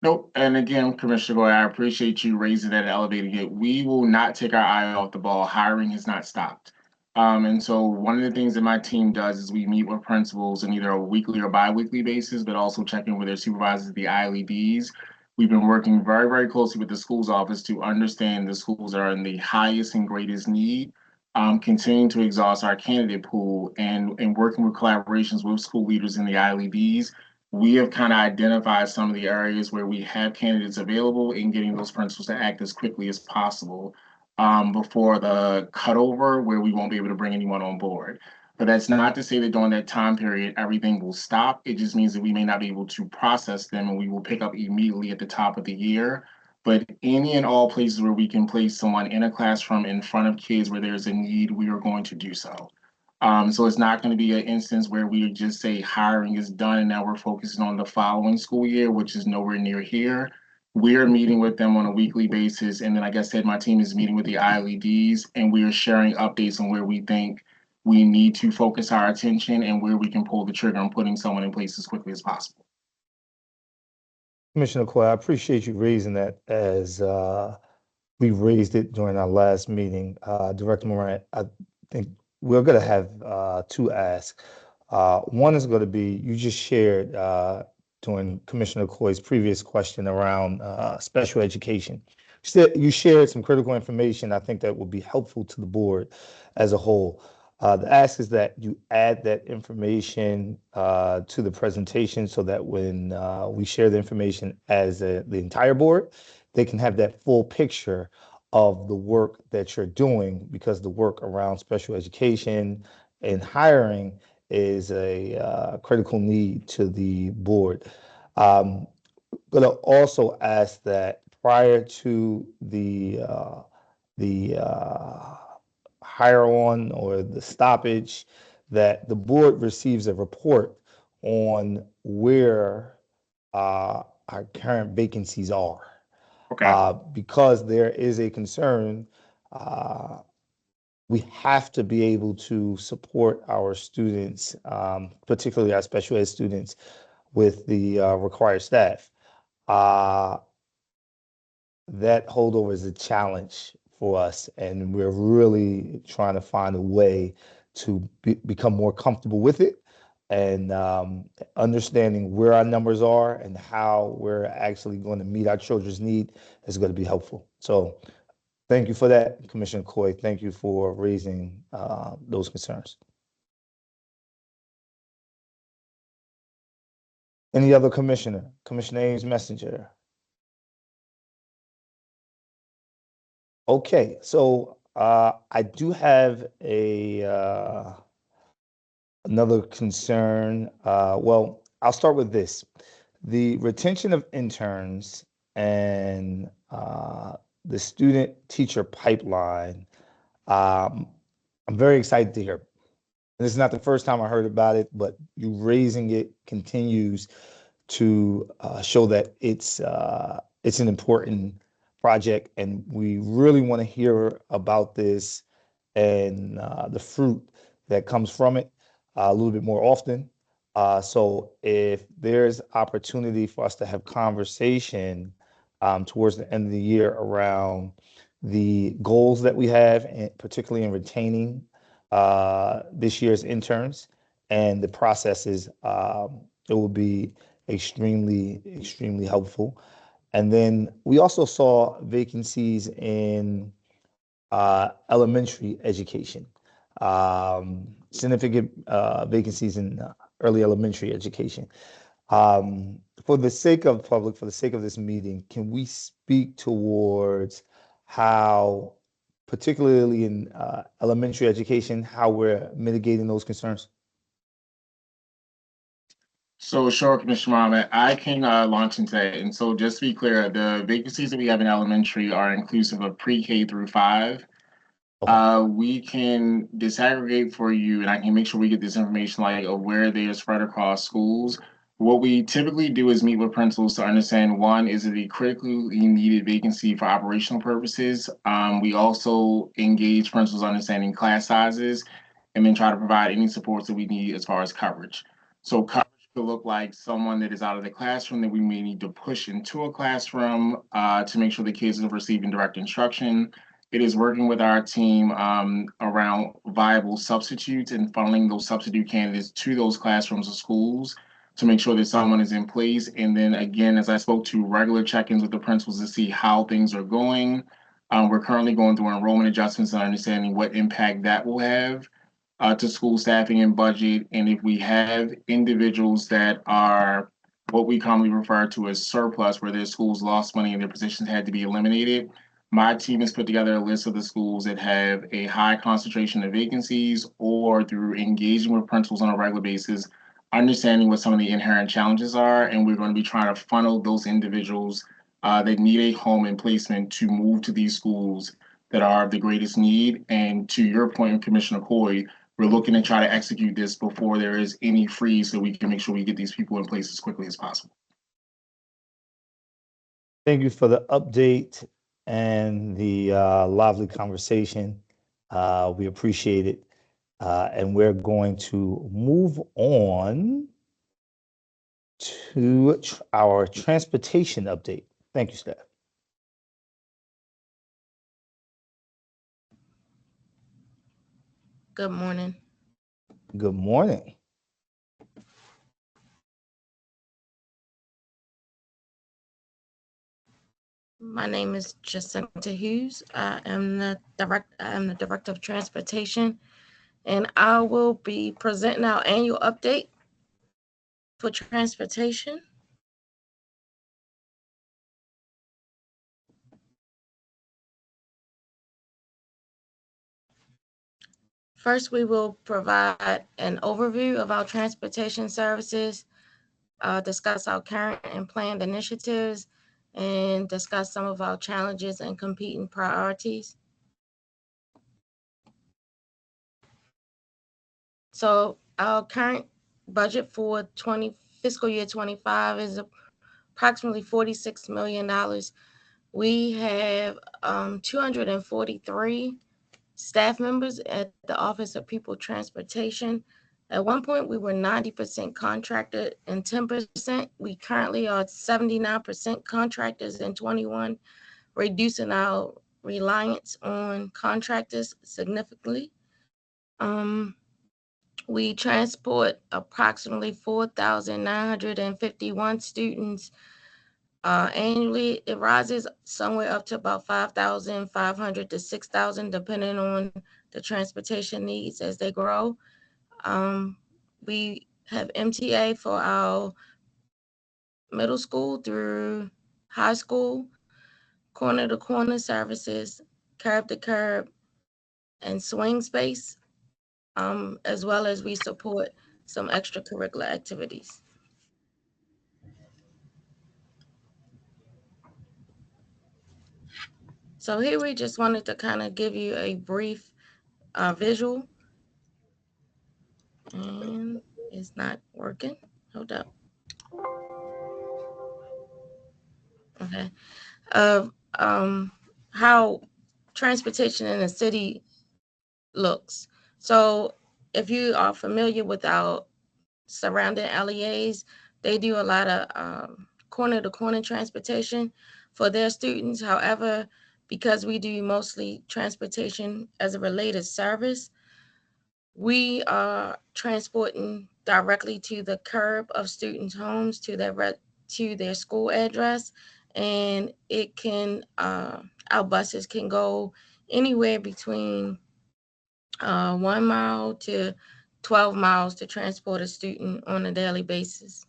Nope. And again, Commissioner Goy, I appreciate you raising that and elevating it. We will not take our eye off the ball. Hiring has not stopped. And so one of the things that my team does is we meet with principals on either a weekly or bi-weekly basis, but also checking with their supervisors, the ILEDs. We've been working very, very closely with the schools office to understand the schools that are in the highest and greatest need, continuing to exhaust our candidate pool and working with collaborations with school leaders in the ILEDs. We have kind of identified some of the areas where we have candidates available and getting those principals to act as quickly as possible before the cutover where we won't be able to bring anyone on board. But that's not to say that during that time period, everything will stop. It just means that we may not be able to process them and we will pick up immediately at the top of the year. But any and all places where we can place someone in a classroom in front of kids where there's a need, we are going to do so. So it's not going to be an instance where we just say hiring is done and now we're focusing on the following school year, which is nowhere near here. We're meeting with them on a weekly basis. And then, like I said, my team is meeting with the ILEDs and we are sharing updates on where we think we need to focus our attention and where we can pull the trigger on putting someone in place as quickly as possible. Commissioner Coy, I appreciate you raising that as we raised it during our last meeting. Director Morant, I think we're going to have two asks. One is going to be, you just shared during Commissioner Coy's previous question around special education. You shared some critical information I think that will be helpful to the board as a whole. The ask is that you add that information to the presentation so that when we share the information as the entire board, they can have that full picture of the work that you're doing, because the work around special education and hiring is a critical need to the board. I'm going to also ask that prior to the hire on or the stoppage, that the board receives a report on where our current vacancies are. Okay. Because there is a concern, we have to be able to support our students, particularly our special ed students, with the required staff. That holdover is a challenge for us, and we're really trying to find a way to become more comfortable with it, and understanding where our numbers are and how we're actually going to meet our children's need is going to be helpful. So thank you for that, Commissioner Coy. Thank you for raising those concerns. Any other commissioner? Commissioner Ames Messenger. Okay, so I do have another concern. Well, I'll start with this. The retention of interns and the student teacher pipeline, I'm very excited to hear. And this is not the first time I heard about it, but you raising it continues to show that it's an important project, and we really want to hear about this and the fruit that comes from it a little bit more often. So if there's opportunity for us to have conversation towards the end of the year around the goals that we have, and particularly in retaining this year's interns and the processes, it will be extremely helpful. And then we also saw vacancies in elementary education, significant vacancies in early elementary education. For the sake of public, for the sake of this meeting, can we speak towards how, particularly in elementary education, how we're mitigating those concerns? So sure, Commissioner Mohammed, I can launch into that. And so just to be clear, the vacancies that we have in elementary are inclusive of pre-K through 5. Okay. We can disaggregate for you, and I can make sure we get this information like of where they are spread across schools. What we typically do is meet with principals to understand, one, is it a critically needed vacancy for operational purposes? We also engage principals understanding class sizes and then try to provide any supports that we need as far as coverage. So coverage could look like someone that is out of the classroom that we may need to push into a classroom to make sure the kids are receiving direct instruction. It is working with our team around viable substitutes and funneling those substitute candidates to those classrooms or schools to make sure that someone is in place. And then again, as I spoke to, regular check-ins with the principals to see how things are going. We're currently going through enrollment adjustments and understanding what impact that will have to school staffing and budget. And if we have individuals that are what we commonly refer to as surplus, where their schools lost money and their positions had to be eliminated, my team has put together a list of the schools that have a high concentration of vacancies, or through engaging with principals on a regular basis, understanding what some of the inherent challenges are. And we're going to be trying to funnel those individuals that need a home and placement to move to these schools that are of the greatest need. And to your point, Commissioner Coy, we're looking to try to execute this before there is any freeze so we can make sure we get these people in place as quickly as possible. Thank you for the update and the lively conversation. We appreciate it. And we're going to move on to our transportation update. Thank you, staff. Good morning. Good morning. My name is Jacinta Hughes. I am the Director of Transportation, and I will be presenting our annual update for transportation. First, we will provide an overview of our transportation services, discuss our current and planned initiatives, and discuss some of our challenges and competing priorities. So our current budget for fiscal year 25 is approximately $46 million. We have 243 staff members at the Office of People Transportation. At one point, we were 90% contracted and 10%. We currently are 79% contractors and 21, reducing our reliance on contractors significantly. We transport approximately 4,951 students annually. It rises somewhere up to about 5,500 to 6,000, depending on the transportation needs as they grow. We have MTA for our middle school through high school, corner-to-corner services, curb-to-curb, and swing space, as well as we support some extracurricular activities. So here we just wanted to kind of give you a brief visual. And it's not working. Hold up. Okay. How transportation in the city looks. So if you are familiar with our surrounding LEAs, they do a lot of corner-to-corner transportation for their students. However, because we do mostly transportation as a related service, we are transporting directly to the curb of students' homes to their school address, and it can our buses can go anywhere between 1 mile to 12 miles to transport a student on a daily basis.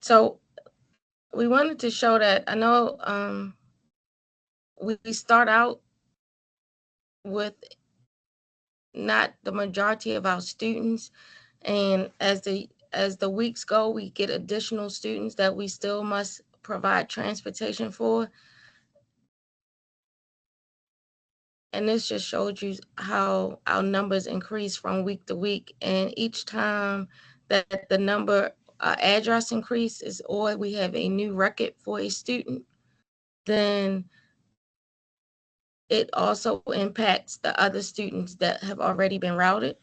So we wanted to show that, I know we start out with not the majority of our students, and as the weeks go, we get additional students that we still must provide transportation for. And this just showed you how our numbers increase from week to week. And each time that the number address increases, or we have a new record for a student, then it also impacts the other students that have already been routed.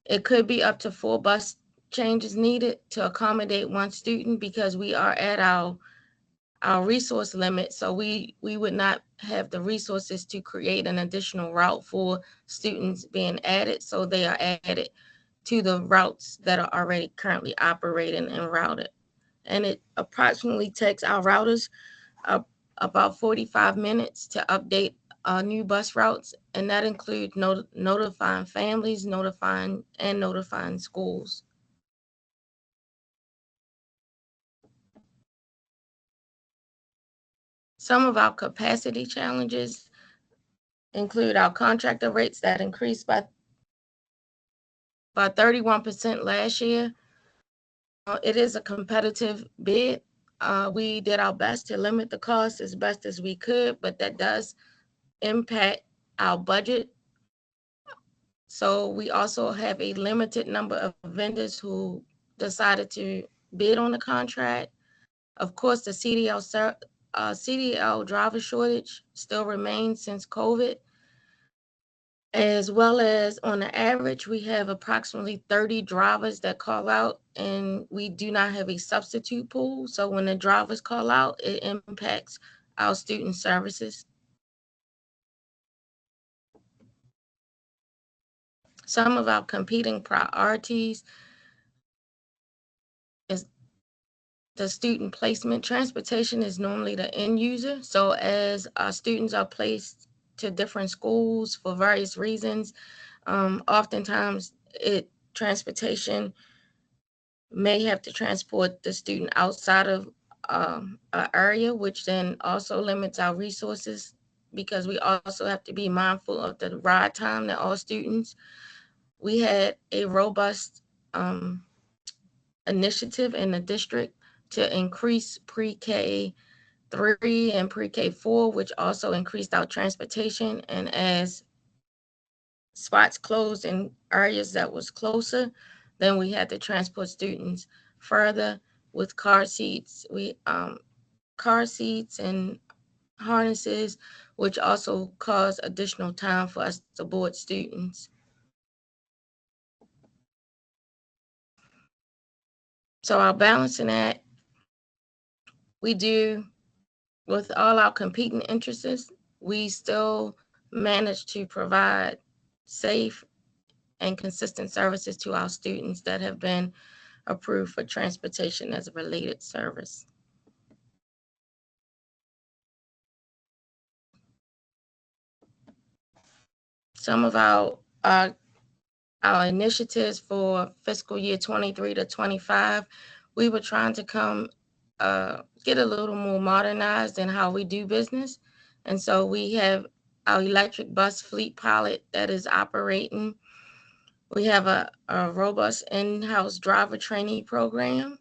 It could be up to 4 bus changes needed to accommodate one student, because we are at our resource limit. So we would not have the resources to create an additional route for students being added. So they are added to the routes that are already currently operating and routed. And it approximately takes our routers about 45 minutes to update new bus routes. And that includes notifying families, notifying schools. Some of our capacity challenges include our contractor rates that increased by 31% last year. It is a competitive bid. We did our best to limit the cost as best as we could, but that does impact our budget. So we also have a limited number of vendors who decided to bid on the contract. Of course, the CDL driver shortage still remains since COVID, as well as on the average, we have approximately 30 drivers that call out, and we do not have a substitute pool. So when the drivers call out, it impacts our student services. Some of our competing priorities is the student placement. Transportation is normally the end user. So as our students are placed to different schools for various reasons, oftentimes transportation may have to transport the student outside of an area, which then also limits our resources, because we also have to be mindful of the ride time that all students. We had a robust initiative in the district to increase pre-K 3 and pre-K 4, which also increased our transportation. And as spots closed in areas that was closer, then we had to transport students further with car seats. Car seats and harnesses, which also caused additional time for us to board students. So our balancing act, we do with all our competing interests, we still manage to provide safe and consistent services to our students that have been approved for transportation as a related service. Some of our initiatives for fiscal year 23 to 25, we were trying to get a little more modernized in how we do business. And so we have our electric bus fleet pilot that is operating. We have a robust in-house driver training program,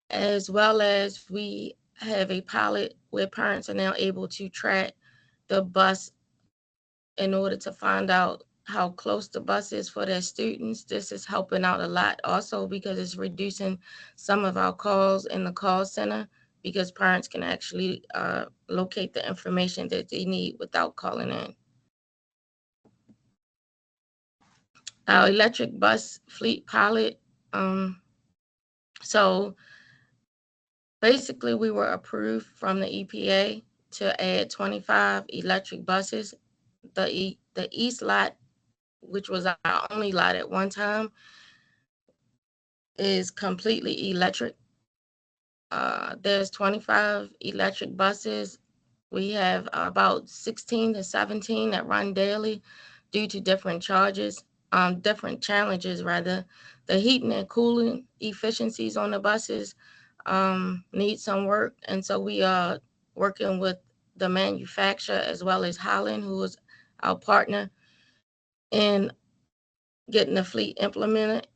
as well as we have a pilot where parents are now able to track the bus in order to find out how close the bus is for their students. This is helping out a lot also because it's reducing some of our calls in the call center because parents can actually locate the information that they need without calling in. Our electric bus fleet pilot. So basically we were approved from the EPA to add 25 electric buses. The east lot, which was our only lot at one time, is completely electric. There's 25 electric buses. We have about 16 to 17 that run daily due to different challenges rather. The heating and cooling efficiencies on the buses need some work. And so we are working with the manufacturer as well as Holland, who is our partner, in getting the fleet implemented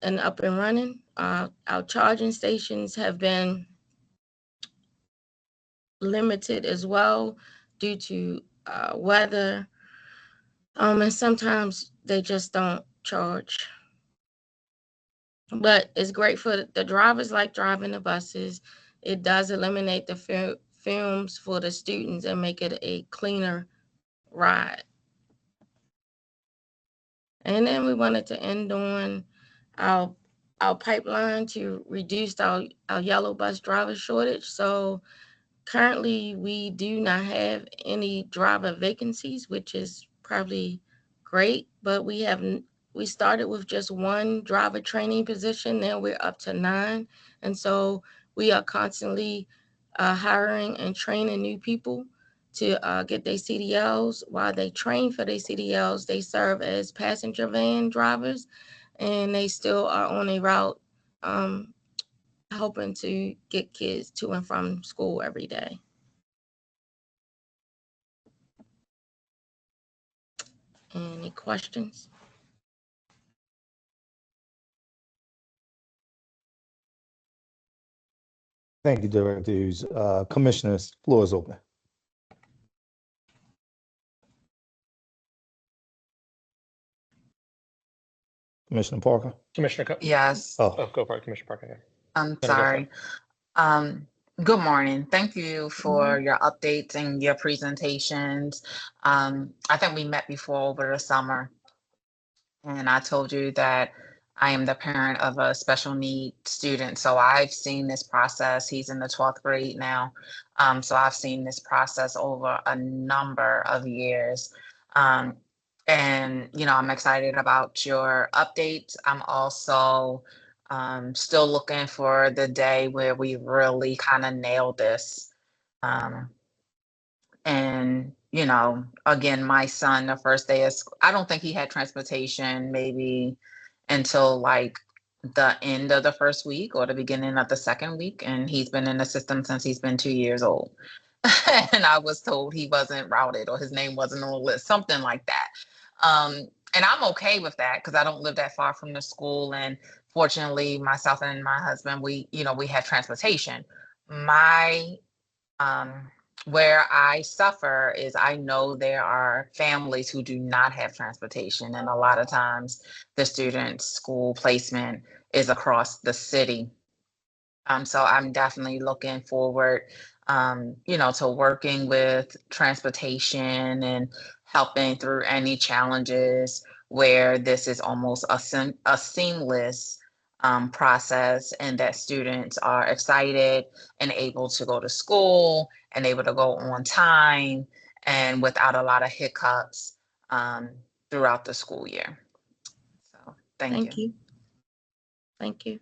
and up and running. Our charging stations have been limited as well due to weather. And sometimes they just don't charge. But it's great for the drivers like driving the buses. It does eliminate the fumes for the students and make it a cleaner ride. And then we wanted to end on our pipeline to reduce our yellow bus driver shortage. So currently we do not have any driver vacancies, which is probably great, but we started with just one driver training position. Now we're up to 9. And so we are constantly hiring and training new people to get their CDLs. While they train for their CDLs, they serve as passenger van drivers, and they still are on a route hoping to get kids to and from school every day. Any questions? Thank you, Director Hughes. Commissioners, floor is open. Commissioner Parker? Commissioner. Yes. Oh, go for it, Commissioner Parker. I'm sorry. Good morning. Thank you for your updates and your presentations. I think we met before over the summer, and I told you that I am the parent of a special need student. So I've seen this process. He's in the 12th grade now. So I've seen this process over a number of years. And, you know, I'm excited about your updates. I'm also still looking for the day where we really kind of nail this. And, you know, again, my son, the first day of school, I don't think he had transportation maybe until like the end of the first week or the beginning of the second week. And he's been in the system since he's been 2 years old. And I was told he wasn't routed or his name wasn't on the list, something like that. And I'm okay with that because I don't live that far from the school. And fortunately, myself and my husband, we have transportation. Where I suffer is I know there are families who do not have transportation. And a lot of times the student's school placement is across the city. So I'm definitely looking forward, to working with transportation and helping through any challenges where this is almost a seamless process, and that students are excited and able to go to school and able to go on time and without a lot of hiccups throughout the school year. So thank you. Thank you.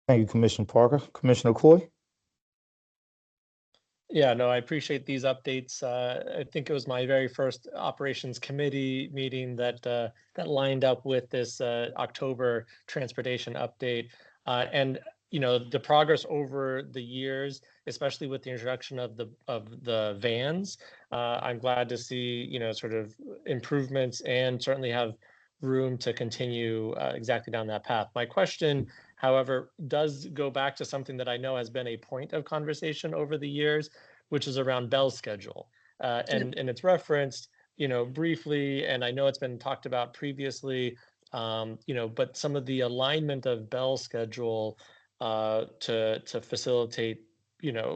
Thank you, Commissioner Parker. Commissioner Coy? Yeah, no, I appreciate these updates. I think it was my very first operations committee meeting that lined up with this October transportation update. And the progress over the years, especially with the introduction of the vans, I'm glad to see sort of improvements and certainly have room to continue exactly down that path. My question, however, does go back to something that I know has been a point of conversation over the years, which is around Bell's schedule. And it's referenced, briefly, and I know it's been talked about previously, but some of the alignment of Bell schedule to facilitate,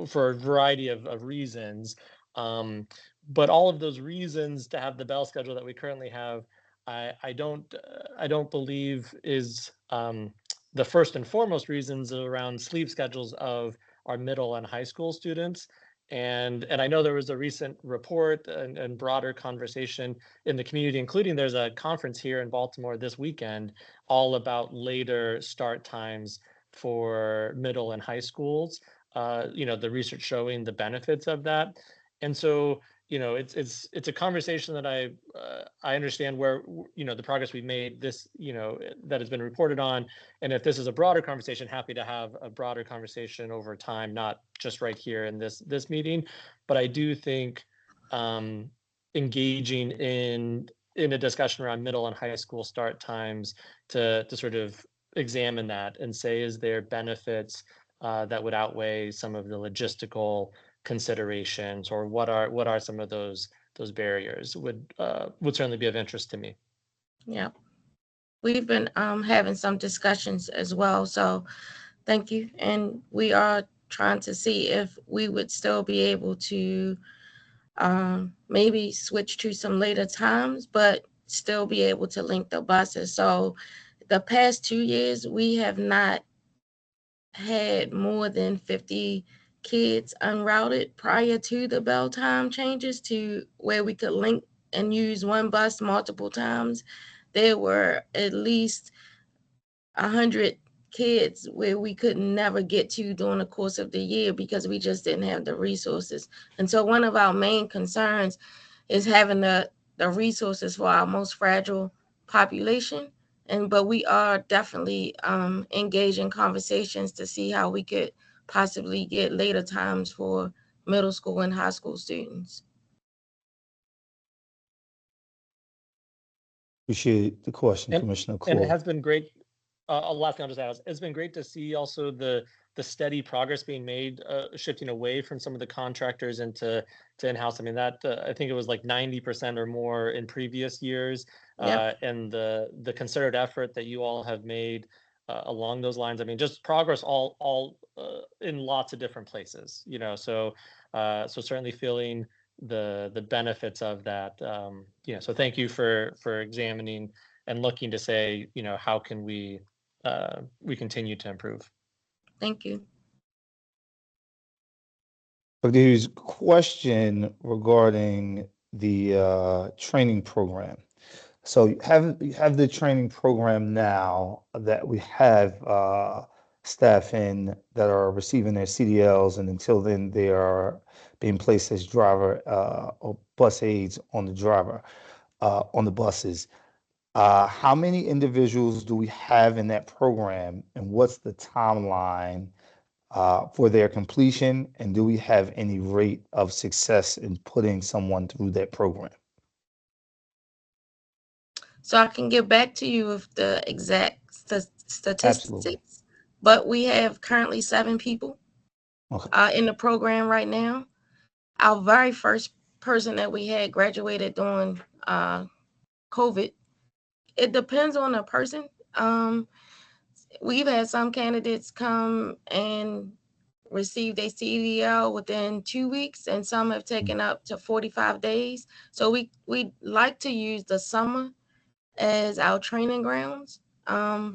for a variety of reasons. But all of those reasons to have the Bell schedule that we currently have, I don't believe is the first and foremost reasons around sleep schedules of our middle and high school students. And I know there was a recent report and broader conversation in the community, including there's a conference here in Baltimore this weekend all about later start times for middle and high schools. The research showing the benefits of that. And so, it's a conversation that I understand where, the progress we've made this, that has been reported on. And if this is a broader conversation, happy to have a broader conversation over time, not just right here in this meeting. But I do think engaging in a discussion around middle and high school start times to sort of examine that and say, is there benefits that would outweigh some of the logistical considerations, or what are some of those barriers would certainly be of interest to me. Yeah, we've been having some discussions as well, so thank you. And we are trying to see if we would still be able to maybe switch to some later times, but still be able to link the buses. So the past 2 years, we have not had more than 50 kids unrouted prior to the bell time changes to where we could link and use one bus multiple times. There were at least 100 kids where we could never get to during the course of the year because we just didn't have the resources. And so one of our main concerns is having the resources for our most fragile population. But we are definitely engaging conversations to see how we could possibly get later times for middle school and high school students. Appreciate the question, Commissioner And it Cole. has been great. Last thing I'll just add, it's been great to see also the steady progress being made, shifting away from some of the contractors into in-house. I mean, that I think it was like 90% or more in previous years. Yep. And the concerted effort that you all have made along those lines. I mean, just progress all in lots of different places, so certainly feeling the benefits of that. So thank you for examining and looking to say, how can we continue to improve. Thank you. There's a question regarding the training program. So you have the training program now that we have staff in that are receiving their CDLs, and until then they are being placed as driver or bus aides on the buses. How many individuals do we have in that program, and what's the timeline for their completion? And do we have any rate of success in putting someone through that program? So I can get back to you with the exact statistics. Absolutely. But we have currently 7 people in the program right now. Our very first person that we had graduated during COVID. It depends on the person. We've had some candidates come and receive their CDL within 2 weeks, and some have taken up to 45 days. So we like to use the summer as our training grounds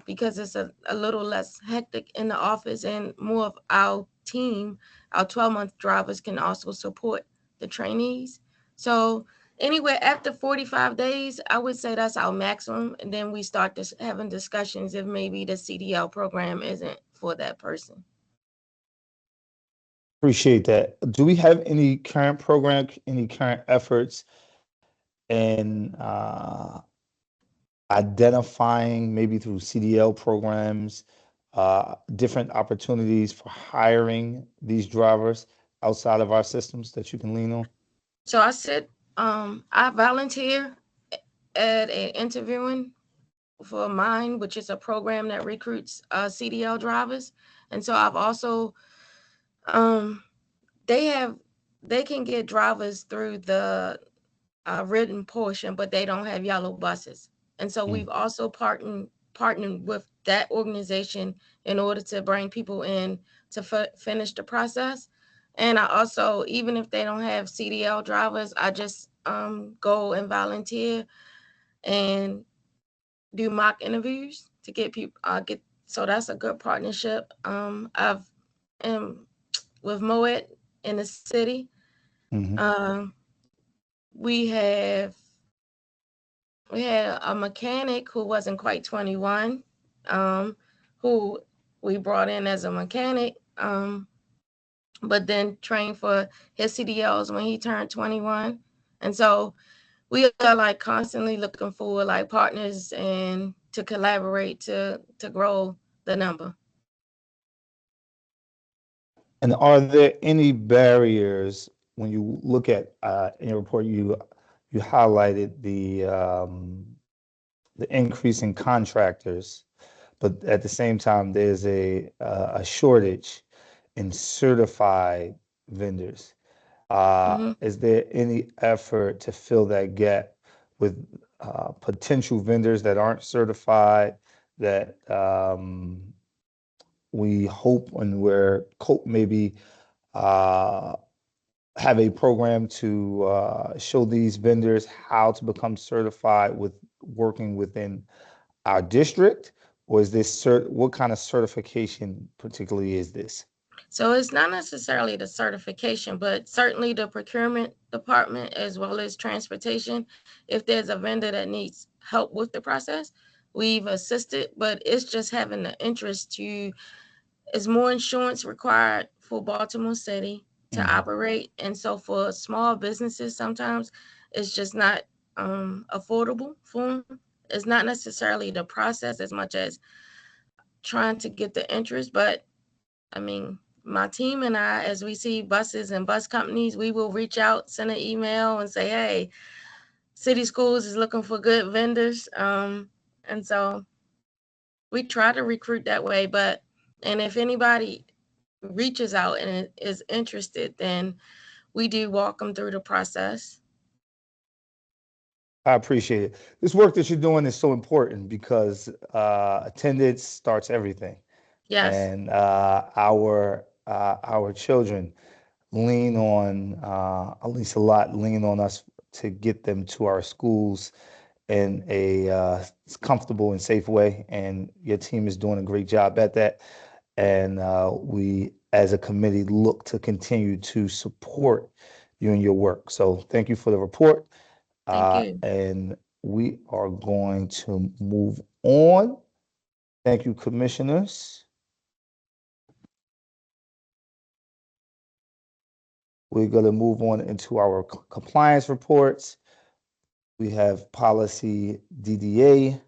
because it's a little less hectic in the office, and more of our team, our 12-month drivers, can also support the trainees. So anywhere after 45 days, I would say that's our maximum. And then we start having discussions if maybe the CDL program isn't for that person. Appreciate that. Do we have any current efforts in identifying, maybe through CDL programs, different opportunities for hiring these drivers outside of our systems that you can lean on? So I volunteer at an interviewing for Mine, which is a program that recruits CDL drivers. And so I've also, they can get drivers through the written portion, but they don't have yellow buses. And so we've also partnered with that organization in order to bring people in to finish the process. And I also, even if they don't have CDL drivers, I just go and volunteer and do mock interviews to get people. So that's a good partnership. I've with Moet in the city. We had a mechanic who wasn't quite 21, who we brought in as a mechanic, but then trained for his CDLs when he turned 21. And so we are like constantly looking for like partners and to collaborate to grow the number. And are there any barriers when you look at in your report? You highlighted the increase in contractors, but at the same time, there's a shortage in certified vendors. Is there any effort to fill that gap with potential vendors that aren't certified that we hope and we're maybe have a program to show these vendors how to become certified with working within our district? Or is this what kind of certification particularly is this? So it's not necessarily the certification, but certainly the procurement department as well as transportation. If there's a vendor that needs help with the process, we've assisted, but it's just having the interest to, is more insurance required for Baltimore City to operate. And so for small businesses, sometimes it's just not affordable for them. It's not necessarily the process as much as trying to get the interest. But I mean, my team and I, as we see buses and bus companies, we will reach out, send an email and say, hey, City Schools is looking for good vendors. And so we try to recruit that way. And if anybody reaches out and is interested, then we do walk them through the process. I appreciate it. This work that you're doing is so important because attendance starts everything. Yes. And our children lean on, at least a lot, lean on us to get them to our schools in a comfortable and safe way. And your team is doing a great job at that. And we, as a committee, look to continue to support you in your work. So thank you for the report. Thank you. And we are going to move on. Thank you, commissioners. We're going to move on into our compliance reports. We have policy DDA,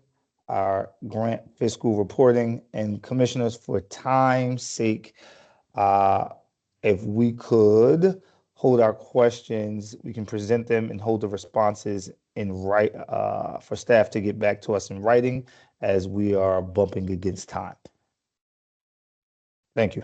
our grant fiscal reporting, and commissioners, for time's sake, if we could hold our questions, we can present them and hold the responses in for staff to get back to us in writing as we are bumping against time. Thank you.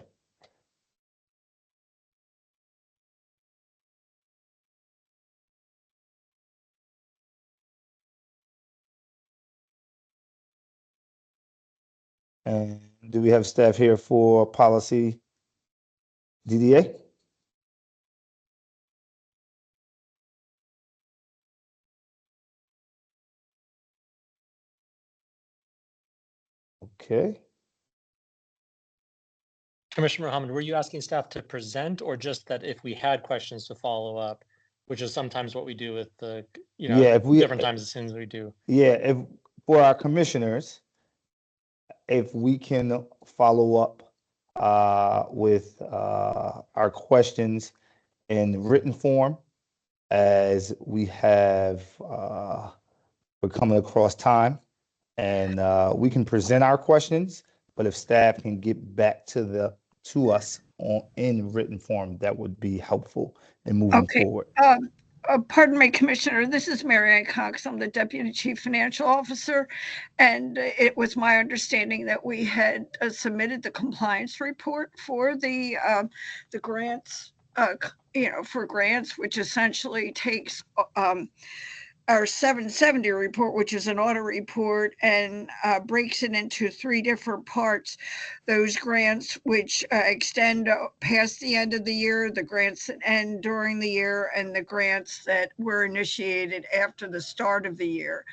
And do we have staff here for policy DDA? Okay. Commissioner Mohammed, were you asking staff to present or just that if we had questions to follow up, which is sometimes what we do with the, Yeah, different times as soon as we do. Yeah, if for our commissioners, if we can follow up with our questions in written form, as we have we're coming across time, and we can present our questions, but if staff can get back to us in written form, that would be helpful in moving forward. Pardon me, Commissioner, this is Mary Ann Cox. I'm the Deputy Chief Financial Officer, and it was my understanding that we had submitted the compliance report for the grants for grants, which essentially takes our 770 report, which is an audit report, and breaks it into 3 different parts. Those grants which extend past the end of the year, the grants that end during the year, and the grants that were initiated after the start of the year.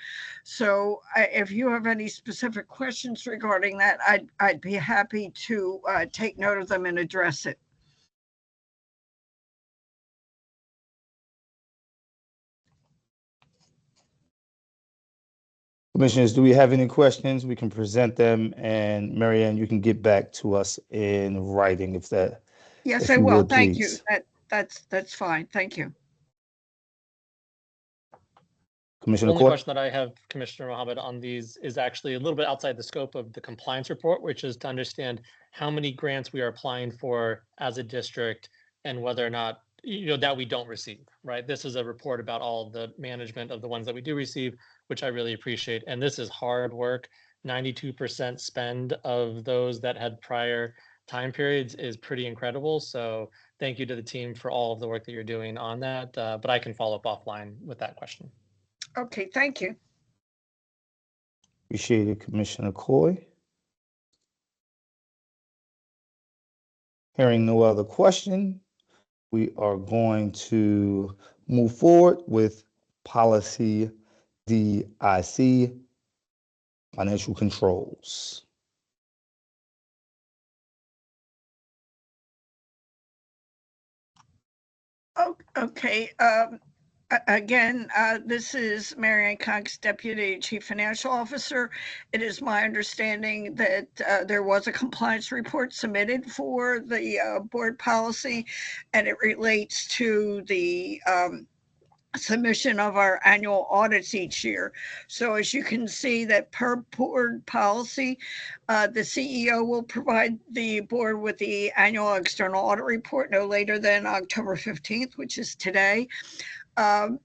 So if you have any specific questions regarding that, I'd be happy to take note of them and address it. Commissioners, do we have any questions? We can present them, and Marianne, you can get back to us in writing if that. Yes, if I you will. would, Thank you. please. That's fine. Thank you. Commissioner Only Coy? question that I have, Commissioner Mohammed, on these is actually a little bit outside the scope of the compliance report, which is to understand how many grants we are applying for as a district and whether or not, that we don't receive, right? This is a report about all the management of the ones that we do receive, which I really appreciate. And this is hard work. 92% spend of those that had prior time periods is pretty incredible. So thank you to the team for all of the work that you're doing on that. But I can follow up offline with that question. Okay, thank you. Appreciate it, Commissioner Coy. Hearing no other question, we are going to move forward with policy DIC, financial controls. Oh, okay. Again, this is Marianne Cox, Deputy Chief Financial Officer. It is my understanding that there was a compliance report submitted for the board policy, and it relates to the submission of our annual audits each year. So as you can see that per board policy, the CEO will provide the board with the annual external audit report no later than October 15th, which is today. And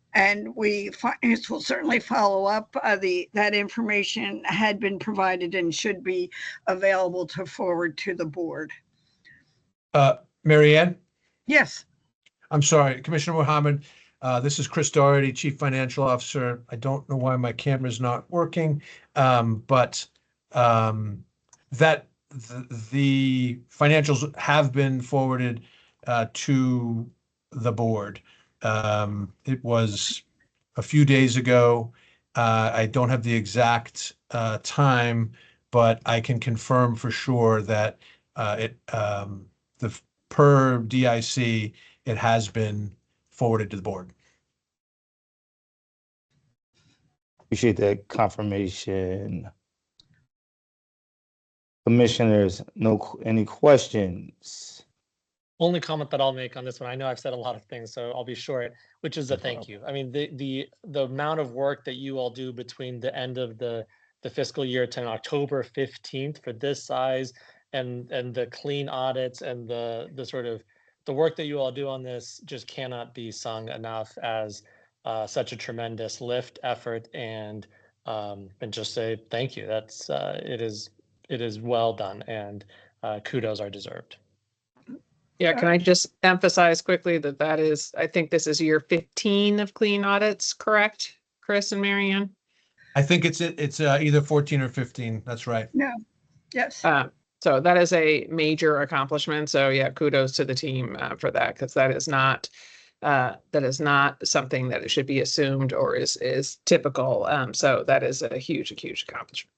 finance will certainly follow up. That information had been provided and should be available to forward to the board. Marianne? Yes. I'm sorry, Commissioner Mohammed. This is Chris Doherty, Chief Financial Officer. I don't know why my camera's not working, but the financials have been forwarded to the board. It was a few days ago. I don't have the exact time, but I can confirm for sure that per DIC, it has been forwarded to the board. Appreciate that confirmation. Commissioners, any questions? Only comment that I'll make on this one, I know I've said a lot of things, so I'll be short, which is a thank you. I mean, the amount of work that you all do between the end of the fiscal year to October 15th for this size, and the clean audits and the sort of the work that you all do on this just cannot be sung enough as such a tremendous lift, effort, and just say thank you. That's it is well done, and kudos are deserved. Yeah, can I just emphasize quickly that is, I think this is year 15 of clean audits, correct, Chris and Marianne? I think it's either 14 or 15. That's right. No. Yes. So that is a major accomplishment. So yeah, kudos to the team for that, because that is not something that it should be assumed or is typical. So that is a huge accomplishment.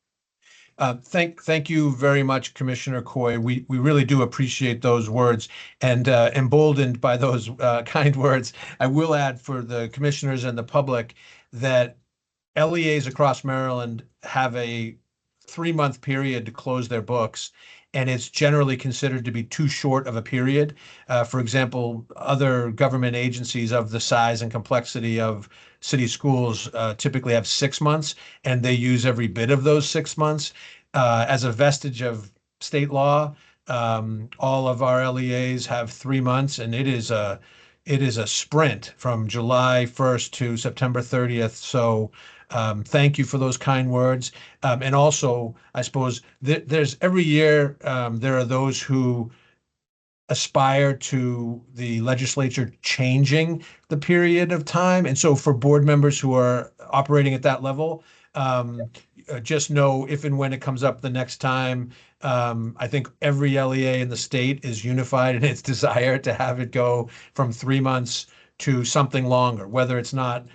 Thank you very much, Commissioner Coy. We really do appreciate those words, and emboldened by those kind words, I will add for the commissioners and the public that LEAs across Maryland have a 3-month period to close their books, and it's generally considered to be too short of a period. For example, other government agencies of the size and complexity of city schools typically have 6 months, and they use every bit of those 6 months. As a vestige of state law, all of our LEAs have 3 months, and it is a sprint from July 1st to September 30th. So thank you for those kind words. And also, I suppose there's every year there are those who aspire to the legislature changing the period of time. And so for board members who are operating at that level, just know if and when it comes up the next time, I think every LEA in the state is unified in its desire to have it go from 3 months to something longer, whether it's not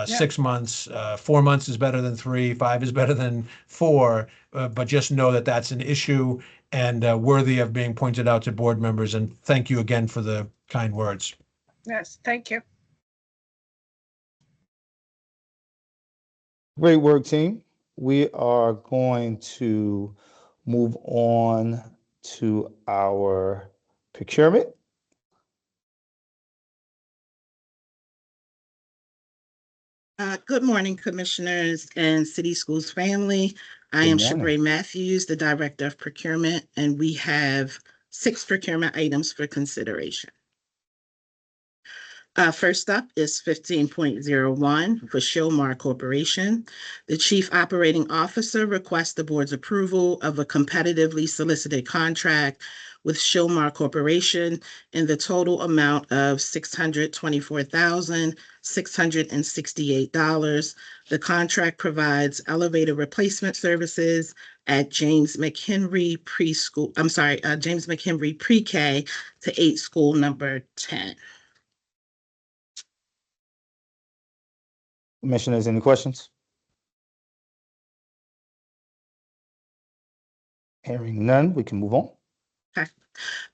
6 months, 4 months is better than 3, 5 is better than 4, but just know that that's an issue and worthy of being pointed out to board members. And thank you again for the kind words. Yes, thank you. Great work, team. We are going to move on to our procurement. Good morning, Commissioners and City Schools family. I am Shabray Matthews, the Director of Procurement, and we have 6 procurement items for consideration. First up is 15.01 for Shilmar Corporation. The Chief Operating Officer requests the board's approval of a competitively solicited contract with Shilmar Corporation in the total amount of $624,668. The contract provides elevator replacement services at James McHenry James McHenry Pre-K to 8 school number 10. Commissioners, any questions? Hearing none, we can move on. Okay.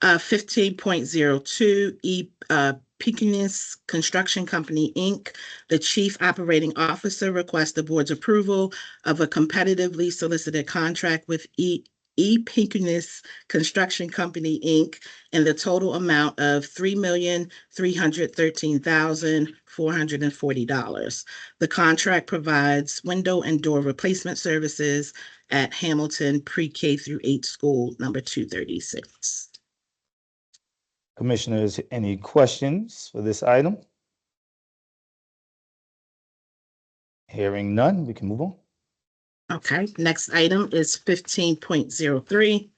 15.02 Pekinese Construction Company, Inc. The Chief Operating Officer requests the board's approval of a competitively solicited contract with Pekinese Construction Company, Inc. in the total amount of $3,313,440. The contract provides window and door replacement services at Hamilton Pre-K through 8 school number 236. Commissioners, any questions for this item? Hearing none, we can move on. Okay, next item is 15.03,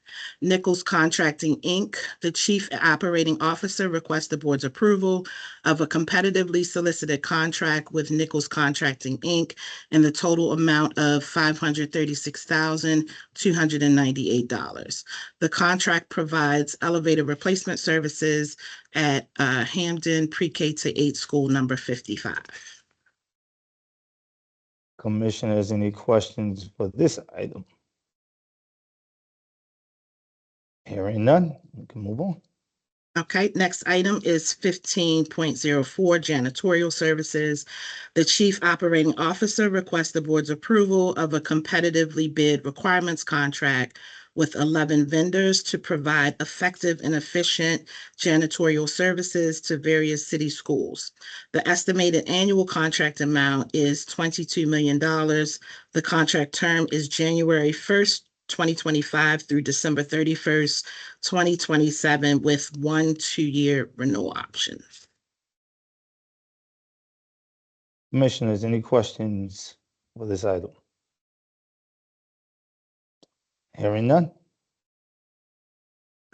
Nichols Contracting, Inc. The Chief Operating Officer requests the board's approval of a competitively solicited contract with Nichols Contracting, Inc. in the total amount of $536,298. The contract provides elevator replacement services at Hamden Pre-K to 8 school number 55. Commissioners, any questions for this item? Hearing none, we can move on. Okay, next item is 15.04 Janitorial Services. The Chief Operating Officer requests the board's approval of a competitively bid requirements contract with 11 vendors to provide effective and efficient janitorial services to various city schools. The estimated annual contract amount is $22 million. The contract term is January 1st, 2025 through December 31st, 2027 with 1 2-year renewal option. Commissioners, any questions for this item? Hearing none.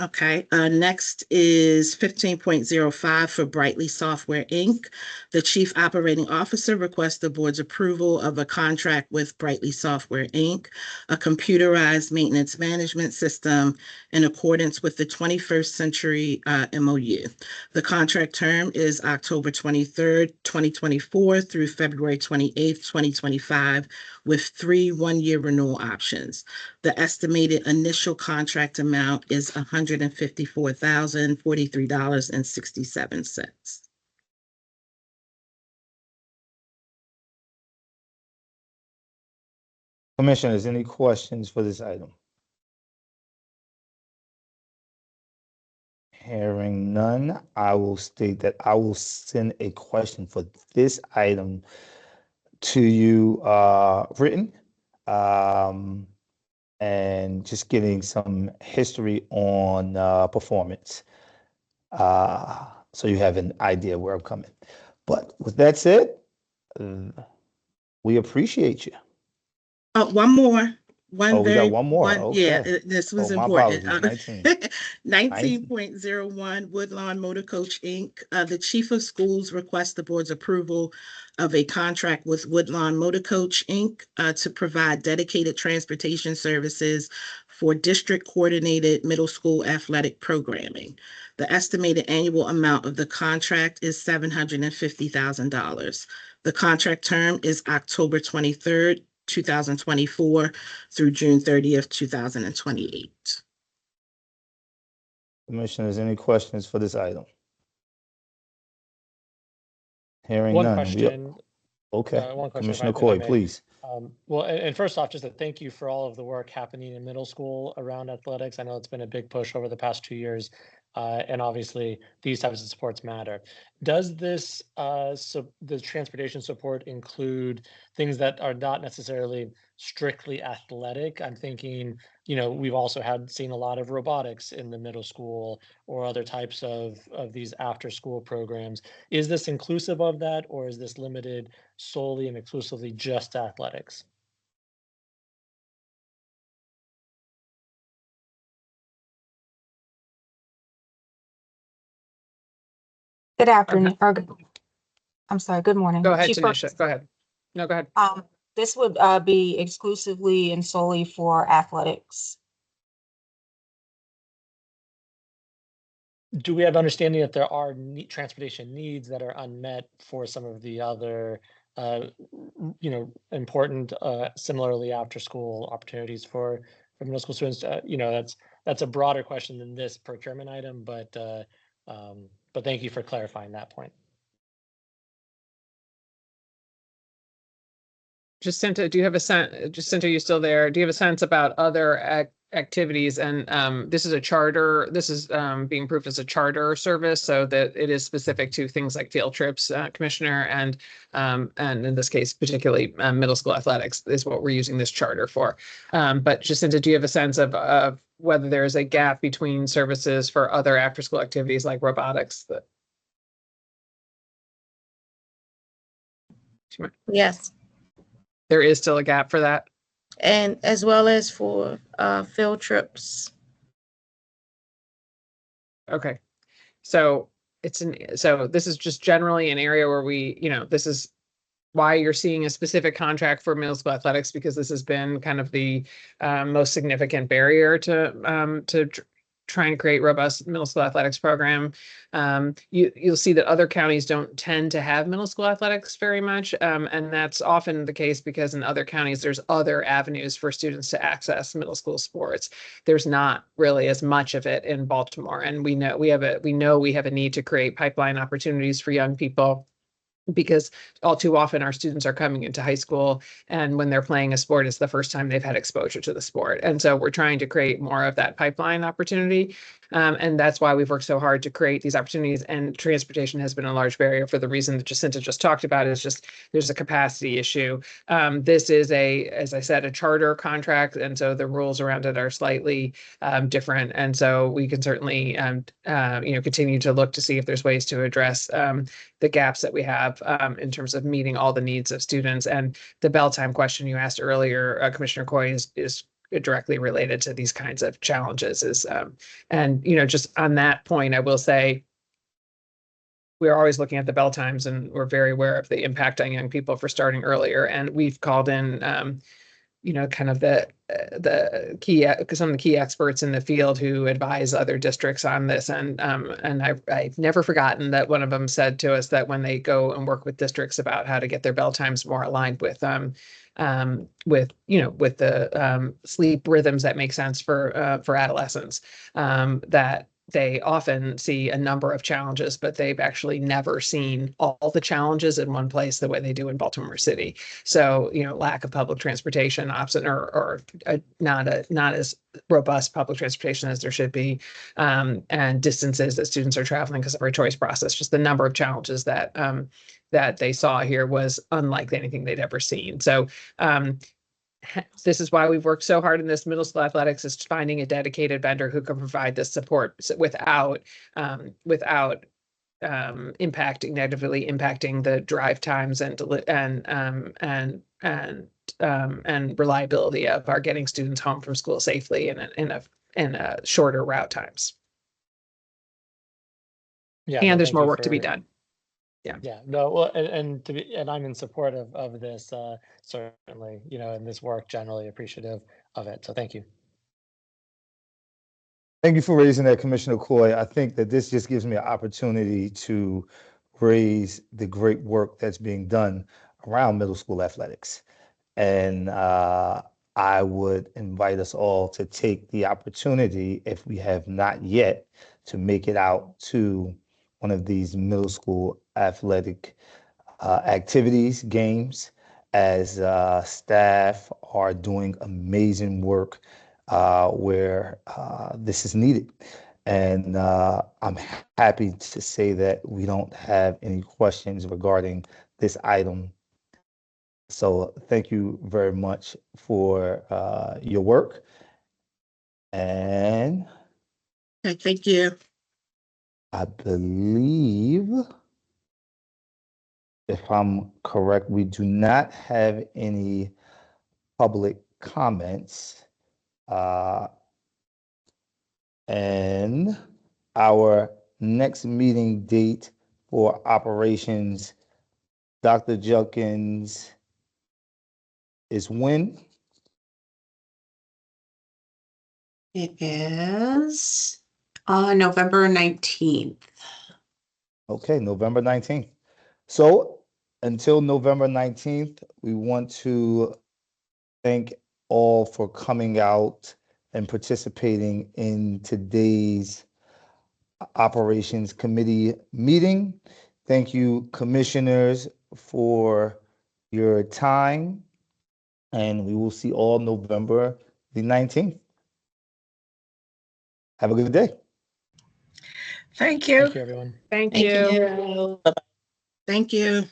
Okay, next is 15.05 for Brightly Software, Inc. The Chief Operating Officer requests the board's approval of a contract with Brightly Software, Inc., a computerized maintenance management system in accordance with the 21st Century MOU. The contract term is October 23rd, 2024 through February 28th, 2025, with 3 1-year renewal options. The estimated initial contract amount is $154,043.67. Commissioners, any questions for this item? Hearing none, I will state that I will send a question for this item to you written. And just getting some history on performance. So you have an idea where I'm coming. But with that said, we appreciate you. One more. We got one more. Okay. Yeah, this was my important. apologies, 19.01 Woodlawn Motor Coach, Inc. The Chief of Schools requests the board's approval of a contract with Woodlawn Motor Coach, Inc. To provide dedicated transportation services for district coordinated middle school athletic programming. The estimated annual amount of the contract is $750,000. The contract term is October 23rd, 2024 through June 30th, 2028. Commissioners, any questions for this item? Hearing One none. question. Okay, One question, Commissioner if I Coy, may. please. Well, and first off, just a thank you for all of the work happening in middle school around athletics. I know it's been a big push over the past 2 years, and obviously these types of supports matter. Does this the transportation support include things that are not necessarily strictly athletic? I'm thinking, we've also seen a lot of robotics in the middle school or other types of these after school programs. Is this inclusive of that, or is this limited solely and exclusively just to athletics? Good afternoon, or I'm sorry, good morning. Go ahead, Chief Tanisha. Go ahead. No, go ahead. This would be exclusively and solely for athletics. Do we have understanding that there are transportation needs that are unmet for some of the other, important, similarly after school opportunities for middle school students? That's a broader question than this procurement item, but thank you for clarifying that point. Jacinta, do you have a sense, Jacinta, are you still there? Do you have a sense about other activities? And this is a charter, this is being approved as a charter service so that it is specific to things like field trips, Commissioner, and in this case, particularly middle school athletics is what we're using this charter for. But Jacinta, do you have a sense of whether there is a gap between services for other after school activities like robotics? Yes. There is still a gap for that? And as well as for field trips. Okay. So so this is just generally an area where this is why you're seeing a specific contract for middle school athletics, because this has been kind of the most significant barrier to try and create robust middle school athletics program. You'll see that other counties don't tend to have middle school athletics very much. And that's often the case because in other counties, there's other avenues for students to access middle school sports. There's not really as much of it in Baltimore. And we know we have a need to create pipeline opportunities for young people, because all too often our students are coming into high school and when they're playing a sport, it's the first time they've had exposure to the sport. And so we're trying to create more of that pipeline opportunity. And that's why we've worked so hard to create these opportunities, and transportation has been a large barrier for the reason that Jacinta just talked about, is just there's a capacity issue. This is as I said, a charter contract. And so the rules around it are slightly different. And so we can certainly, continue to look to see if there's ways to address the gaps that we have in terms of meeting all the needs of students. And the bell time question you asked earlier, Commissioner Coy, is directly related to these kinds of challenges. Just on that point, I will say we're always looking at the bell times, and we're very aware of the impact on young people for starting earlier. And we've called in kind of the key, some of the key experts in the field who advise other districts on this. And I've never forgotten that one of them said to us that when they go and work with districts about how to get their bell times more aligned with the sleep rhythms that make sense for adolescents, that they often see a number of challenges, but they've actually never seen all the challenges in one place the way they do in Baltimore City. So, lack of public transportation option or not as robust public transportation as there should be, and distances that students are traveling because of our choice process. Just the number of challenges that they saw here was unlike anything they'd ever seen. So, this is why we've worked so hard in this middle school athletics, is finding a dedicated vendor who can provide this support without negatively impacting the drive times and reliability of our getting students home from school safely in a shorter route times. Yeah, no, And there's thank more you work to be for- done. Yeah, no, well, and I'm in support of this, certainly, and this work, generally appreciative of it. So thank you. Thank you for raising that, Commissioner Coy. I think that this just gives me an opportunity to raise the great work that's being done around middle school athletics. And I would invite us all to take the opportunity, if we have not yet, to make it out to one of these middle school athletic activities, games, as staff are doing amazing work where this is needed. And I'm happy to say that we don't have any questions regarding this item. So thank you very much for your work. And Okay, thank you. I believe, if I'm correct, we do not have any public comments. And our next meeting date for operations, Dr. Junkins, is when? It is November 19th. Okay, November 19th. So until November 19th, we want to thank all for coming out and participating in today's Operations Committee meeting. Thank you, commissioners, for your time. And we will see all November the 19th. Have a good day. Thank you. Thank you, everyone. Thank Thank you. you. Thank you.